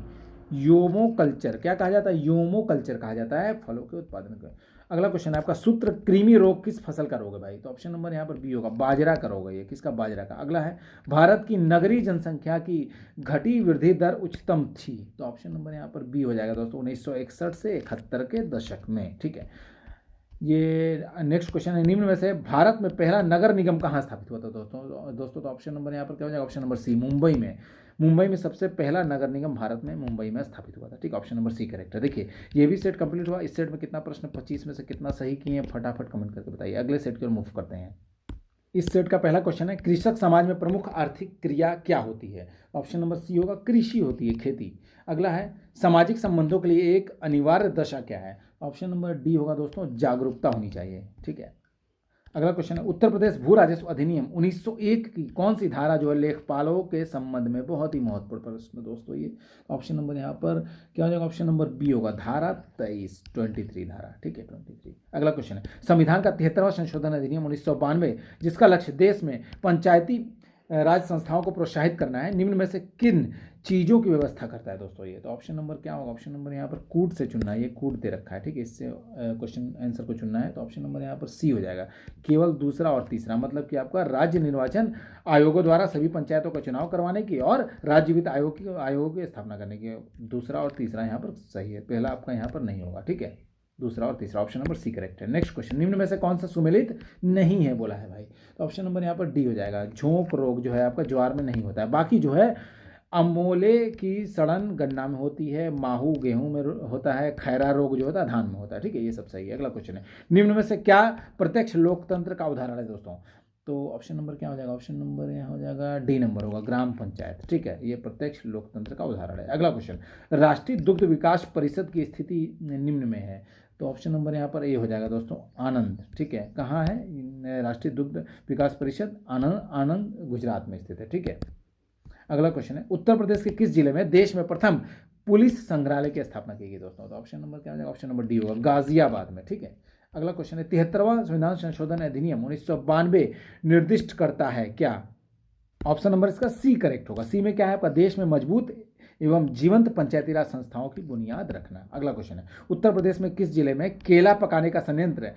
योमोकल्चर। क्या कहा जाता है? योमोकल्चर कहा जाता है फलों के उत्पादन को। अगला क्वेश्चन है आपका सूत्रकृमि रोग किस फसल का रोग है भाई? तो ऑप्शन नंबर यहाँ पर बी होगा, बाजरा का रोग है ये। किसका? बाजरा का। अगला है भारत की नगरीय जनसंख्या की घटी वृद्धि दर उच्चतम थी, तो ऑप्शन नंबर यहाँ पर बी हो जाएगा दोस्तों, 1961 से 71 के दशक में। ठीक है। ये नेक्स्ट क्वेश्चन है निम्न में से भारत में पहला नगर निगम कहाँ स्थापित हुआ था दोस्तों? तो ऑप्शन नंबर यहाँ पर क्या हो जाएगा? ऑप्शन नंबर सी, मुंबई में सबसे पहला नगर निगम भारत में मुंबई में स्थापित हुआ था। ठीक है। ऑप्शन नंबर सी करेक्ट है। देखिए ये भी सेट कंप्लीट हुआ। इस सेट में कितना प्रश्न 25 में से कितना सही किए हैं फटाफट कमेंट करके बताइए। अगले सेट की ओर मूव करते हैं। इस सेट का पहला क्वेश्चन है कृषक समाज में प्रमुख आर्थिक क्रिया क्या होती है? ऑप्शन नंबर सी होगा, कृषि होती है, खेती। अगला है सामाजिक संबंधों के लिए एक अनिवार्य दशा क्या है? ऑप्शन नंबर डी होगा दोस्तों, जागरूकता होनी चाहिए। ठीक है। अगला क्वेश्चन है उत्तर प्रदेश भू राजस्व अधिनियम 1901 की कौन सी धारा जो है लेखपालों के संबंध में? बहुत ही महत्वपूर्ण प्रश्न दोस्तों ये। ऑप्शन नंबर यहाँ पर क्या हो जाएगा? ऑप्शन नंबर बी होगा, धारा 23 धारा। ठीक है, 23। अगला क्वेश्चन है संविधान का 73वां संशोधन अधिनियम 1992 जिसका लक्ष्य देश में पंचायती राज संस्थाओं को प्रोत्साहित करना है, निम्न में से किन चीज़ों की व्यवस्था करता है दोस्तों ये? तो ऑप्शन नंबर क्या होगा? ऑप्शन नंबर यहाँ पर कूट से चुनना है, ये कूट दे रखा है। ठीक है। इससे क्वेश्चन आंसर को चुनना है, तो ऑप्शन नंबर यहाँ पर सी हो जाएगा, केवल दूसरा और तीसरा। मतलब कि आपका राज्य निर्वाचन आयोगों द्वारा सभी पंचायतों का चुनाव करवाने की और राज्य वित्त आयोग की स्थापना करने की। दूसरा और तीसरा यहाँ पर सही है, पहला आपका यहाँ पर नहीं होगा। ठीक है। दूसरा और तीसरा ऑप्शन नंबर सी करेक्ट है। नेक्स्ट क्वेश्चन निम्न में से कौन सा सुमेलित नहीं है बोला है भाई? तो ऑप्शन नंबर यहाँ पर डी हो जाएगा, झोंक रोग जो है आपका ज्वार में नहीं होता है। बाकी जो है अमोले की सड़न गन्ना में होती है, माहू गेहूं में होता है, खैरा रोग जो होता है धान में होता है। ठीक है। ये सब सही है। अगला क्वेश्चन है निम्न में से क्या प्रत्यक्ष लोकतंत्र का उदाहरण है दोस्तों? तो ऑप्शन नंबर क्या हो जाएगा? ऑप्शन नंबर यहाँ हो जाएगा डी नंबर होगा, ग्राम पंचायत। ठीक है। ये प्रत्यक्ष लोकतंत्र का उदाहरण है। अगला क्वेश्चन राष्ट्रीय दुग्ध विकास परिषद की स्थिति निम्न में है, तो ऑप्शन नंबर यहाँ पर ए हो जाएगा दोस्तों, आनंद। ठीक है। कहाँ है राष्ट्रीय दुग्ध विकास परिषद? आनंद गुजरात में स्थित है। ठीक है। अगला क्वेश्चन है उत्तर प्रदेश के किस जिले में देश में प्रथम पुलिस संग्रहालय की स्थापना की गई दोस्तों? तो ऑप्शन नंबर क्या हो जाएगा? ऑप्शन नंबर डी होगा, गाजियाबाद में। ठीक है। अगला क्वेश्चन है 73वां संविधान संशोधन अधिनियम 1992 निर्दिष्ट करता है क्या? ऑप्शन नंबर इसका सी करेक्ट होगा। सी में क्या है आपका? देश में मजबूत एवं जीवंत पंचायती राज संस्थाओं की बुनियाद रखना। अगला क्वेश्चन है, उत्तर प्रदेश में किस जिले में केला पकाने का संयंत्र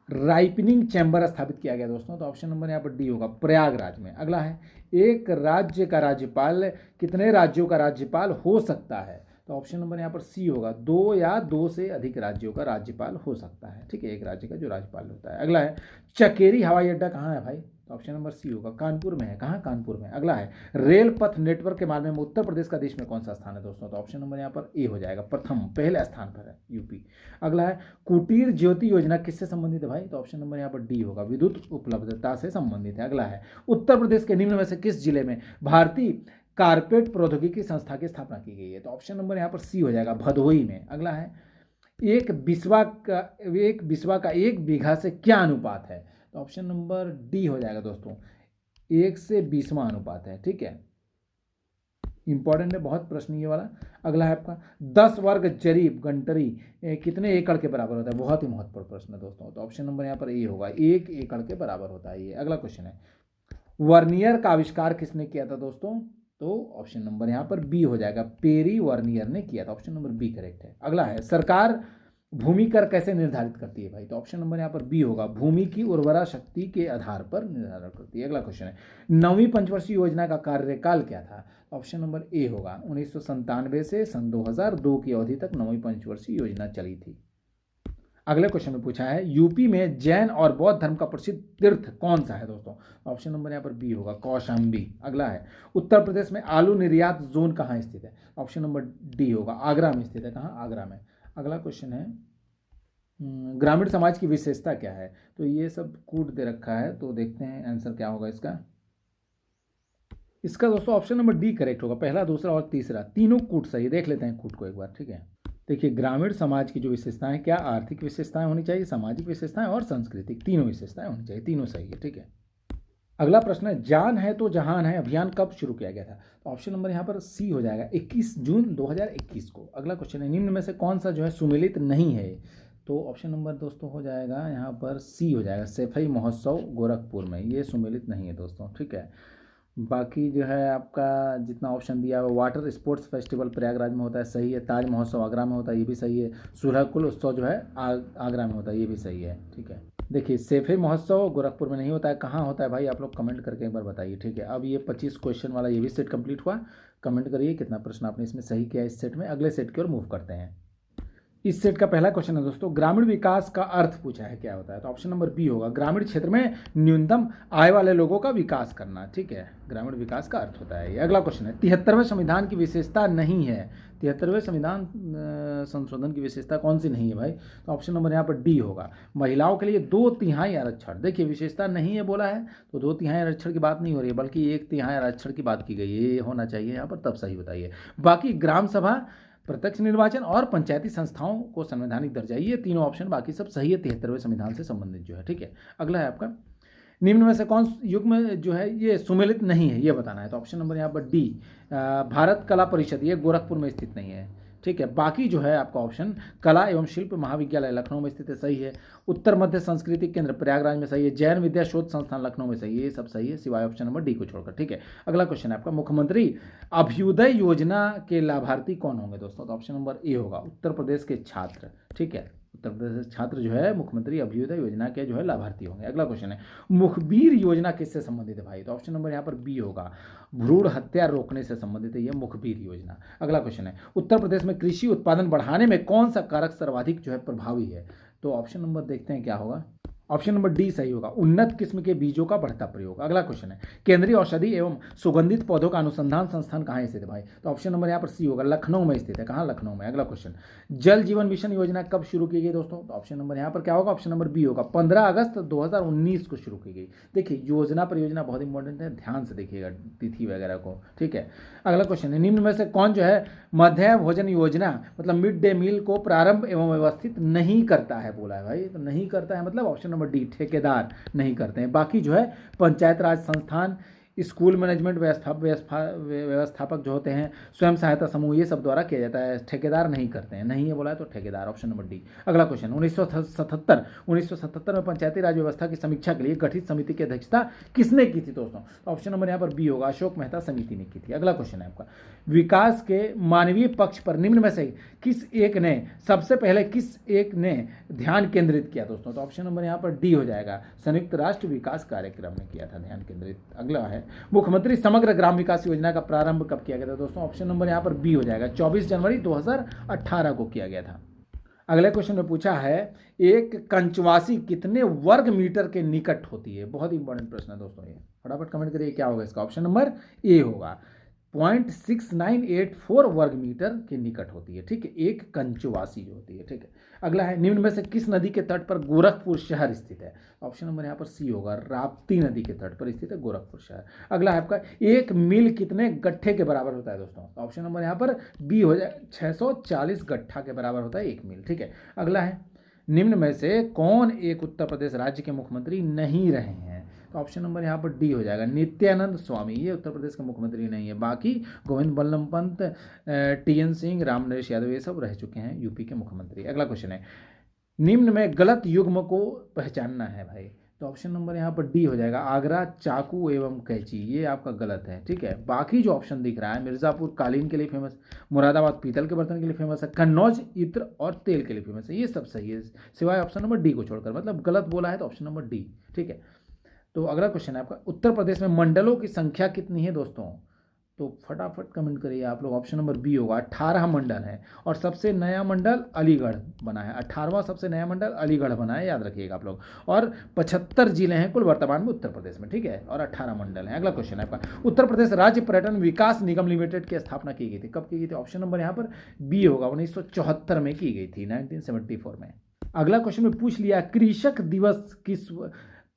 राइपनिंग चैम्बर स्थापित किया गया दोस्तों? तो ऑप्शन नंबर यहाँ पर डी होगा, प्रयागराज में। अगला है, एक राज्य का राज्यपाल कितने राज्यों का राज्यपाल हो सकता है? तो ऑप्शन नंबर यहाँ पर सी होगा, 2 या 2 से अधिक राज्यों का राज्यपाल हो सकता है। ठीक है, एक राज्य का जो राज्यपाल होता है। अगला है, चकेरी हवाई अड्डा कहाँ है भाई? तो ऑप्शन नंबर सी होगा, कानपुर में है। कहाँ? कानपुर में। अगला है, रेल पथ नेटवर्क के मामले में उत्तर प्रदेश का देश में कौन सा स्थान है दोस्तों? तो ऑप्शन नंबर यहाँ पर ए हो जाएगा, प्रथम, पहले स्थान पर है यूपी। अगला है, कुटीर ज्योति योजना किससे संबंधित है भाई? तो ऑप्शन नंबर यहाँ पर डी होगा, विद्युत उपलब्धता से संबंधित है। अगला है, उत्तर प्रदेश के निम्न में से किस जिले में भारतीय कारपेट प्रौद्योगिकी संस्था की स्थापना की गई है? तो ऑप्शन नंबर यहाँ पर सी हो जाएगा, भदोही में। अगला है, एक बिस्वा का 1 बीघा से क्या अनुपात है? तो ऑप्शन नंबर डी हो जाएगा दोस्तों, 1 से 20वां अनुपात है। ठीक है, इंपॉर्टेंट है बहुत प्रश्न ये वाला। अगला है आपका, 10 वर्ग जरीब गंटरी कितने एकड़ के बराबर होता है? बहुत ही महत्वपूर्ण प्रश्न है दोस्तों। तो ऑप्शन नंबर यहाँ पर ए होगा, 1 एकड़ के बराबर होता है ये। अगला क्वेश्चन है, वर्नियर का आविष्कार किसने किया था दोस्तों? तो ऑप्शन नंबर यहाँ पर बी हो जाएगा, पेरी वर्नियर ने किया था। ऑप्शन नंबर बी करेक्ट है। अगला है, सरकार भूमि कर कैसे निर्धारित करती है भाई? तो ऑप्शन नंबर यहाँ पर बी होगा, भूमि की उर्वरा शक्ति के आधार पर निर्धारण करती है। अगला क्वेश्चन है, 9वीं पंचवर्षीय योजना का कार्यकाल क्या था? ऑप्शन नंबर ए होगा, 1997 से सन 2002 की अवधि तक 9वीं पंचवर्षीय योजना चली थी। अगले क्वेश्चन में पूछा है, यूपी में जैन और बौद्ध धर्म का प्रसिद्ध तीर्थ कौन सा है दोस्तों? ऑप्शन नंबर यहाँ पर बी होगा, कौशाम्बी। अगला है, उत्तर प्रदेश में आलू निर्यात जोन कहाँ स्थित है? ऑप्शन नंबर डी होगा, आगरा में स्थित है। कहाँ? आगरा में। अगला क्वेश्चन है, ग्रामीण समाज की विशेषता क्या है? तो ये सब कूट दे रखा है, तो देखते हैं आंसर क्या होगा इसका। इसका दोस्तों ऑप्शन नंबर डी करेक्ट होगा, पहला, दूसरा और तीसरा तीनों कूट सही। देख लेते हैं कूट को एक बार। ठीक है, देखिए, ग्रामीण समाज की जो विशेषताएं, क्या आर्थिक विशेषताएं होनी चाहिए, सामाजिक विशेषताएं और सांस्कृतिक, तीनों विशेषताएं होनी चाहिए, तीनों सही है। ठीक है, अगला प्रश्न है, जान है तो जहान है अभियान कब शुरू किया गया था? तो ऑप्शन नंबर यहाँ पर सी हो जाएगा, 21 जून 2021 को। अगला क्वेश्चन है, निम्न में से कौन सा जो है सुमेलित नहीं है? तो ऑप्शन नंबर दोस्तों हो जाएगा यहाँ पर सी हो जाएगा, सैफई महोत्सव गोरखपुर में, ये सुमेलित नहीं है दोस्तों। ठीक है, बाकी जो है आपका जितना ऑप्शन दिया है, वाटर स्पोर्ट्स फेस्टिवल प्रयागराज में होता है, सही है। ताज महोत्सव आगरा में होता है, ये भी सही है। सुलहकुल उत्सव जो है आगरा में होता है, ये भी सही है। ठीक है, देखिए, सैफई महोत्सव गोरखपुर में नहीं होता है, कहाँ होता है भाई? आप लोग कमेंट करके एक बार बताइए। ठीक है, अब ये 25 क्वेश्चन वाला ये भी सेट कंप्लीट हुआ। कमेंट करिए कितना प्रश्न आपने इसमें सही किया इस सेट में। अगले सेट की ओर मूव करते हैं। इस सेट का पहला क्वेश्चन है दोस्तों, ग्रामीण विकास का अर्थ पूछा है, क्या होता है? तो ऑप्शन नंबर बी होगा, ग्रामीण क्षेत्र में न्यूनतम आय वाले लोगों का विकास करना। ठीक है, ग्रामीण विकास का अर्थ होता है ये। अगला क्वेश्चन है, 73वें संविधान की विशेषता नहीं है। 73वें संविधान संशोधन की विशेषता कौन सी नहीं है भाई? तो ऑप्शन नंबर यहाँ पर डी होगा, महिलाओं के लिए 2/3 आरक्षण। देखिए, विशेषता नहीं है बोला है तो 2/3 आरक्षण की बात नहीं हो रही है, बल्कि 1/3 आरक्षण की बात की गई है। ये होना चाहिए यहाँ पर, तब सही बताइए। बाकी ग्राम सभा, प्रत्यक्ष निर्वाचन और पंचायती संस्थाओं को संवैधानिक दर्जा, ये तीनों ऑप्शन बाकी सब सही है 73वें संविधान से संबंधित जो है। ठीक है, अगला है आपका, निम्न में से कौन युग में जो है ये सुमेलित नहीं है, ये बताना है। तो ऑप्शन नंबर यहाँ पर डी, भारत कला परिषद, ये गोरखपुर में स्थित नहीं है। ठीक है, बाकी जो है आपका ऑप्शन, कला एवं शिल्प महाविद्यालय लखनऊ में स्थित है, सही है। उत्तर मध्य सांस्कृतिक केंद्र प्रयागराज में सही है। जैन विद्या शोध संस्थान लखनऊ में सही है। ये सब सही है सिवाय ऑप्शन नंबर डी को छोड़कर। ठीक है, अगला क्वेश्चन है आपका, मुख्यमंत्री अभ्युदय योजना के लाभार्थी कौन होंगे दोस्तों? तो ऑप्शन नंबर ए होगा, उत्तर प्रदेश के छात्र। ठीक है, उत्तर प्रदेश छात्र जो है मुख्यमंत्री अभ्युदय योजना के जो है लाभार्थी होंगे। अगला क्वेश्चन है, मुखबिर योजना किससे संबंधित है भाई? तो ऑप्शन नंबर यहाँ पर बी होगा, भ्रूण हत्या रोकने से संबंधित है ये मुखबिर योजना। अगला क्वेश्चन है, उत्तर प्रदेश में कृषि उत्पादन बढ़ाने में कौन सा कारक सर्वाधिक जो है प्रभावी है? तो ऑप्शन नंबर देखते हैं क्या होगा। ऑप्शन नंबर डी सही होगा, उन्नत किस्म के बीजों का बढ़ता प्रयोग। अगला क्वेश्चन है, केंद्रीय औषधि एवं सुगंधित पौधों का अनुसंधान संस्थान कहाँ स्थित है भाई? तो ऑप्शन नंबर यहाँ पर सी होगा, लखनऊ में स्थित है। कहाँ? लखनऊ में। अगला क्वेश्चन, जल जीवन मिशन योजना कब शुरू की गई दोस्तों? तो ऑप्शन नंबर यहाँ पर क्या होगा? ऑप्शन नंबर बी होगा, 15 अगस्त 2019 को शुरू की गई। देखिए, योजना परियोजना बहुत इंपॉर्टेंट है, ध्यान से देखिएगा तिथि वगैरह को। ठीक है, अगला क्वेश्चन है, निम्न में से कौन जो है मध्याह्न भोजन योजना मतलब मिड डे मील को प्रारंभ एवं व्यवस्थित नहीं करता है? बोला है भाई, तो नहीं करता है मतलब ऑप्शन नंबर डी, ठेकेदार नहीं करते हैं। बाकी जो है पंचायत राज संस्थान स्कूल मैनेजमेंट व्यवस्थापक जो होते हैं, स्वयं सहायता समूह, ये सब द्वारा किया जाता है, ठेकेदार नहीं करते हैं। नहीं है बोला है तो ठेकेदार, ऑप्शन नंबर डी। अगला क्वेश्चन, 1977 में पंचायती राज व्यवस्था की समीक्षा के लिए गठित समिति की अध्यक्षता किसने की थी दोस्तों? तो ऑप्शन नंबर यहाँ पर बी होगा, अशोक मेहता समिति ने की थी। अगला क्वेश्चन है आपका, विकास के मानवीय पक्ष पर निम्न में से सबसे पहले किस एक ने ध्यान केंद्रित किया दोस्तों? तो ऑप्शन नंबर यहाँ पर डी हो जाएगा, संयुक्त राष्ट्र विकास कार्यक्रम ने किया था ध्यान केंद्रित। अगला है, मुख्यमंत्री समग्र ग्राम विकास योजना का प्रारंभ कब किया गया था दोस्तों? ऑप्शन नंबर यहाँ पर बी हो जाएगा, 24 जनवरी 2018 को किया गया था। अगले क्वेश्चन में पूछा है, एक कंचवासी कितने वर्ग मीटर के निकट होती है? बहुत ही इंपॉर्टेंट प्रश्न है दोस्तों, ये फटाफट कमेंट करिए क्या होगा इसका। ऑप्शन नंबर ए होगा, 0.6984 वर्ग मीटर के निकट होती है, ठीक है, एक कंचवासी जो होती है, ठीक है। अगला है, निम्न में से किस नदी के तट पर गोरखपुर शहर स्थित है? ऑप्शन नंबर यहाँ पर सी होगा, राप्ती नदी के तट पर स्थित है गोरखपुर शहर। अगला है आपका, एक मील कितने गट्ठे के बराबर होता है दोस्तों? ऑप्शन नंबर यहाँ पर बी हो जाए, 640 गट्ठा के बराबर होता है एक मील, ठीक है। अगला है, निम्न में से कौन एक उत्तर प्रदेश राज्य के मुख्यमंत्री नहीं रहे हैं? तो ऑप्शन नंबर यहाँ पर डी हो जाएगा, नित्यानंद स्वामी, ये उत्तर प्रदेश के मुख्यमंत्री नहीं है। बाकी गोविंद बल्लभ पंत, टीएन सिंह, राम नरेश यादव, ये सब रह चुके हैं यूपी के मुख्यमंत्री। अगला क्वेश्चन है, निम्न में गलत युग्म को पहचानना है भाई। तो ऑप्शन नंबर यहाँ पर डी हो जाएगा, आगरा चाकू एवं कैंची, ये आपका गलत है, ठीक है। बाकी जो ऑप्शन दिख रहा है, मिर्ज़ापुर कालीन के लिए फेमस, मुरादाबाद पीतल के बर्तन के लिए फेमस है, कन्नौज इत्र और तेल के लिए फेमस है, ये सब सही है सिवाय ऑप्शन नंबर डी को छोड़कर, मतलब गलत बोला है तो ऑप्शन नंबर डी, ठीक है। तो अगला क्वेश्चन है आपका, उत्तर प्रदेश में मंडलों की संख्या कितनी है दोस्तों? तो फटाफट कमेंट करिए आप लोग। ऑप्शन नंबर बी होगा, 18 मंडल है, और सबसे नया मंडल अलीगढ़ बना है, 18वां सबसे नया मंडल अलीगढ़ बना है, याद रखिएगा आप लोग। और 75 जिले हैं कुल वर्तमान में उत्तर प्रदेश में, ठीक है, और 18 मंडल हैं। अगला क्वेश्चन है आपका, उत्तर प्रदेश राज्य पर्यटन विकास निगम लिमिटेड की स्थापना की गई थी, कब की गई थी? ऑप्शन नंबर यहाँ पर बी होगा, 1974 में की गई थी, 1974 में। अगला क्वेश्चन में पूछ लिया, कृषक दिवस किस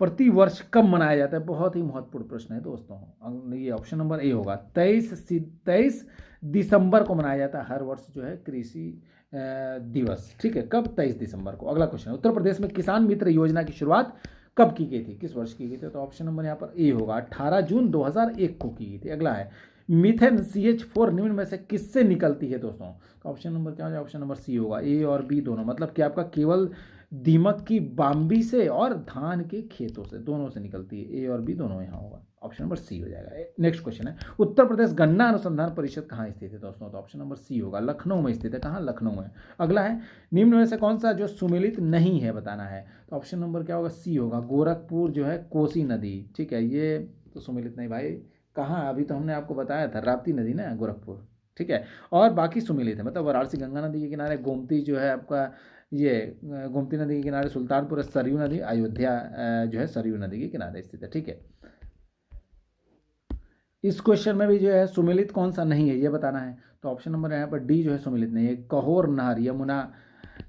प्रति वर्ष कब मनाया जाता है? बहुत ही महत्वपूर्ण प्रश्न है दोस्तों, ये ऑप्शन नंबर ए होगा, 23 दिसंबर को मनाया जाता है हर वर्ष जो है कृषि दिवस, ठीक है, कब? 23 दिसंबर को। अगला क्वेश्चन है, उत्तर प्रदेश में किसान मित्र योजना की शुरुआत कब की गई थी, किस वर्ष की गई थी? तो ऑप्शन नंबर यहाँ पर ए होगा, 18 जून 2001 को की गई थी। अगला है, मीथेन CH4 निम्न में से किससे निकलती है दोस्तों? तो ऑप्शन नंबर क्या हो जाए? ऑप्शन नंबर सी होगा, ए और बी दोनों, मतलब कि आपका केवल दीमक की बाम्बी से और धान के खेतों से, दोनों से निकलती है, ए और बी दोनों यहाँ होगा, ऑप्शन नंबर सी हो जाएगा। नेक्स्ट क्वेश्चन है, उत्तर प्रदेश गन्ना अनुसंधान परिषद कहाँ स्थित है दोस्तों? तो ऑप्शन नंबर सी होगा, लखनऊ में स्थित है। कहाँ? लखनऊ में। अगला है, निम्न में से कौन सा जो सुमेलित नहीं है बताना है? तो ऑप्शन नंबर क्या होगा? सी होगा, गोरखपुर जो है कोसी नदी, ठीक है, ये तो सुमेलित नहीं भाई। कहाँ? अभी तो हमने आपको बताया था, राप्ती नदी ना, गोरखपुर, ठीक है, और बाकी सुमेलित है, मतलब वाराणसी गंगा नदी के किनारे, गोमती जो है आपका, ये गोमती नदी के किनारे सुल्तानपुर, सरयू नदी, अयोध्या जो है सरयू नदी के किनारे स्थित है, ठीक है। इस क्वेश्चन में भी जो है सुमेलित कौन सा नहीं है ये बताना है, तो ऑप्शन नंबर यहाँ पर डी जो है सुमेलित नहीं है। कहोर नहर, यमुना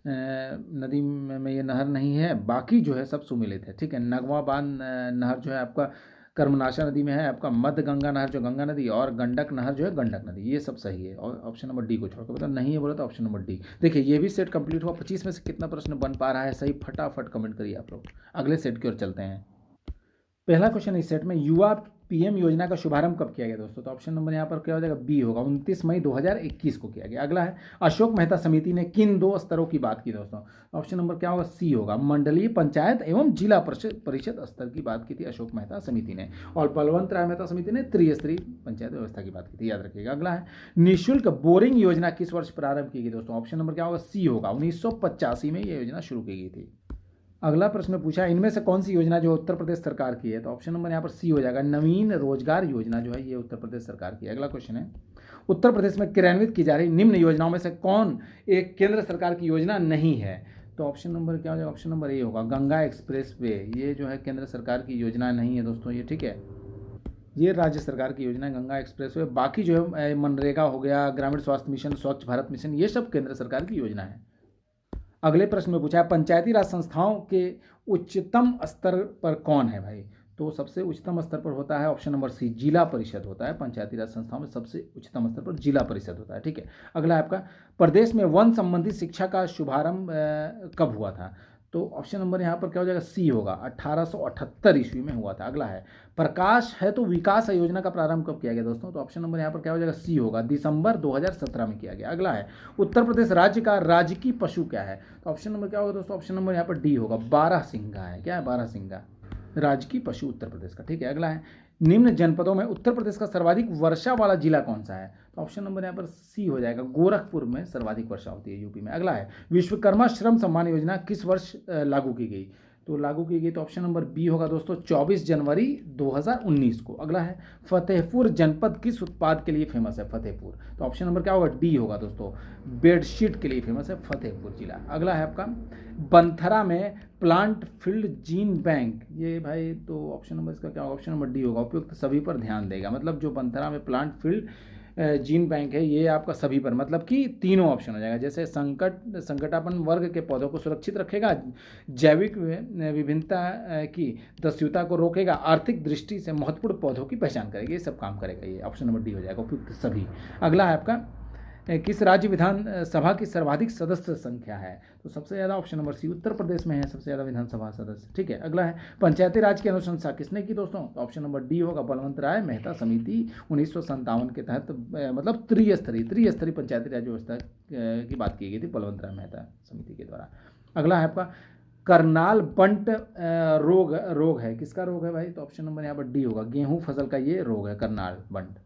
नदी में ये नहर नहीं है, बाकी जो है सब सुमेलित है, ठीक है। नगवा बांध नहर जो है आपका कर्मनाशा नदी में है, आपका मध्य गंगा नहर जो गंगा नदी, और गंडक नहर जो है गंडक नदी, ये सब सही है। और ऑप्शन नंबर डी को छोड़कर मतलब नहीं है बोला तो ऑप्शन नंबर डी। देखिए ये भी सेट कंप्लीट हुआ, 25 में से कितना प्रश्न बन पा रहा है सही, फटाफट कमेंट करिए आप लोग। अगले सेट की ओर चलते हैं। पहला क्वेश्चन इस सेट में, युवा पीएम योजना का शुभारंभ कब किया गया दोस्तों? तो ऑप्शन नंबर यहाँ पर क्या हो जाएगा? बी होगा, 29 मई 2021 को किया गया। अगला है, अशोक मेहता समिति ने किन 2 स्तरों की बात की दोस्तों? ऑप्शन नंबर क्या होगा? सी होगा, मंडलीय, पंचायत एवं जिला परिषद स्तर की बात की थी अशोक मेहता समिति ने, और बलवंत राय मेहता समिति ने त्रिस्तरीय पंचायत व्यवस्था की बात की थी, याद रखिएगा। अगला है, निःशुल्क बोरिंग योजना किस वर्ष प्रारंभ की गई दोस्तों? ऑप्शन नंबर क्या होगा? सी होगा, 1985 में यह योजना शुरू की गई थी। अगला प्रश्न पूछा, इनमें से कौन सी योजना जो उत्तर प्रदेश सरकार की है? तो ऑप्शन नंबर यहाँ पर सी हो जाएगा, नवीन रोजगार योजना जो है ये उत्तर प्रदेश सरकार की है। अगला क्वेश्चन है, उत्तर प्रदेश में क्रियान्वित की जा रही निम्न योजनाओं में से कौन एक केंद्र सरकार की योजना नहीं है? तो ऑप्शन नंबर क्या हो जाएगा? ऑप्शन नंबर ए होगा, गंगा एक्सप्रेस वे, ये जो है केंद्र सरकार की योजना नहीं है दोस्तों ये, ठीक है, ये राज्य सरकार की योजना है गंगा एक्सप्रेस वे। बाकी जो है मनरेगा हो गया, ग्रामीण स्वास्थ्य मिशन, स्वच्छ भारत मिशन, ये सब केंद्र सरकार की योजना है। अगले प्रश्न में पूछा है, पंचायती राज संस्थाओं के उच्चतम स्तर पर कौन है भाई? तो सबसे उच्चतम स्तर पर होता है ऑप्शन नंबर सी, जिला परिषद होता है। पंचायती राज संस्थाओं में सबसे उच्चतम स्तर पर जिला परिषद होता है, ठीक है। अगला है आपका, प्रदेश में वन संबंधी शिक्षा का शुभारंभ कब हुआ था? तो ऑप्शन नंबर यहाँ पर क्या हो जाएगा, सी होगा, 1878 ईस्वी में हुआ था। अगला है, प्रकाश है तो विकास योजना का प्रारंभ कब किया गया दोस्तों, तो ऑप्शन नंबर यहाँ पर क्या हो जाएगा, सी होगा, दिसंबर 2017 में किया गया। अगला है, उत्तर प्रदेश राज्य का राजकीय पशु क्या है, तो ऑप्शन नंबर क्या होगा दोस्तों, ऑप्शन नंबर यहाँ पर डी होगा, बारहसिंगा है। क्या है, बारहसिंगा राजकीय पशु उत्तर प्रदेश का। ठीक है, अगला है, निम्न जनपदों में उत्तर प्रदेश का सर्वाधिक वर्षा वाला जिला कौन सा है, तो ऑप्शन नंबर यहाँ पर सी हो जाएगा, गोरखपुर में सर्वाधिक वर्षा होती है यूपी में। अगला है, विश्वकर्मा श्रम सम्मान योजना किस वर्ष लागू की गई, तो लागू की गई तो ऑप्शन नंबर बी होगा दोस्तों, 24 जनवरी 2019 को। अगला है, फतेहपुर जनपद किस उत्पाद के लिए फेमस है, फतेहपुर, तो ऑप्शन नंबर क्या होगा, डी होगा दोस्तों, बेडशीट के लिए फेमस है फतेहपुर जिला। अगला है आपका, बंथरा में प्लांट फील्ड जीन बैंक, ये भाई तो ऑप्शन नंबर इसका क्या होगा, ऑप्शन नंबर डी होगा, उपयुक्त सभी पर ध्यान देगा। मतलब जो बंथरा में प्लांट फील्ड जीन बैंक है ये आपका सभी पर, मतलब कि तीनों ऑप्शन हो जाएगा, जैसे संकटापन्न वर्ग के पौधों को सुरक्षित रखेगा, जैविक विभिन्नता की दस्युता को रोकेगा, आर्थिक दृष्टि से महत्वपूर्ण पौधों की पहचान करेगा, ये सब काम करेगा, ये ऑप्शन नंबर डी हो जाएगा, उपयुक्त सभी। अगला है आपका, किस राज्य विधानसभा की सर्वाधिक सदस्य संख्या है, तो सबसे ज़्यादा option number C, Uttar Pradesh में है सबसे ज़्यादा विधानसभा सदस्य। ठीक है, अगला है, पंचायती राज की अनुशंसा किसने की दोस्तों, तो ऑप्शन नंबर डी होगा, बलवंत राय मेहता समिति 1957 के तहत, मतलब त्रिस्तरीय पंचायती राज व्यवस्था की बात की गई थी बलवंत राय मेहता समिति के द्वारा। अगला है आपका, करनाल बंट रोग है, किसका रोग है भाई, तो ऑप्शन नंबर यहाँ पर डी होगा, गेहूं फसल का ये रोग है करनाल बंट।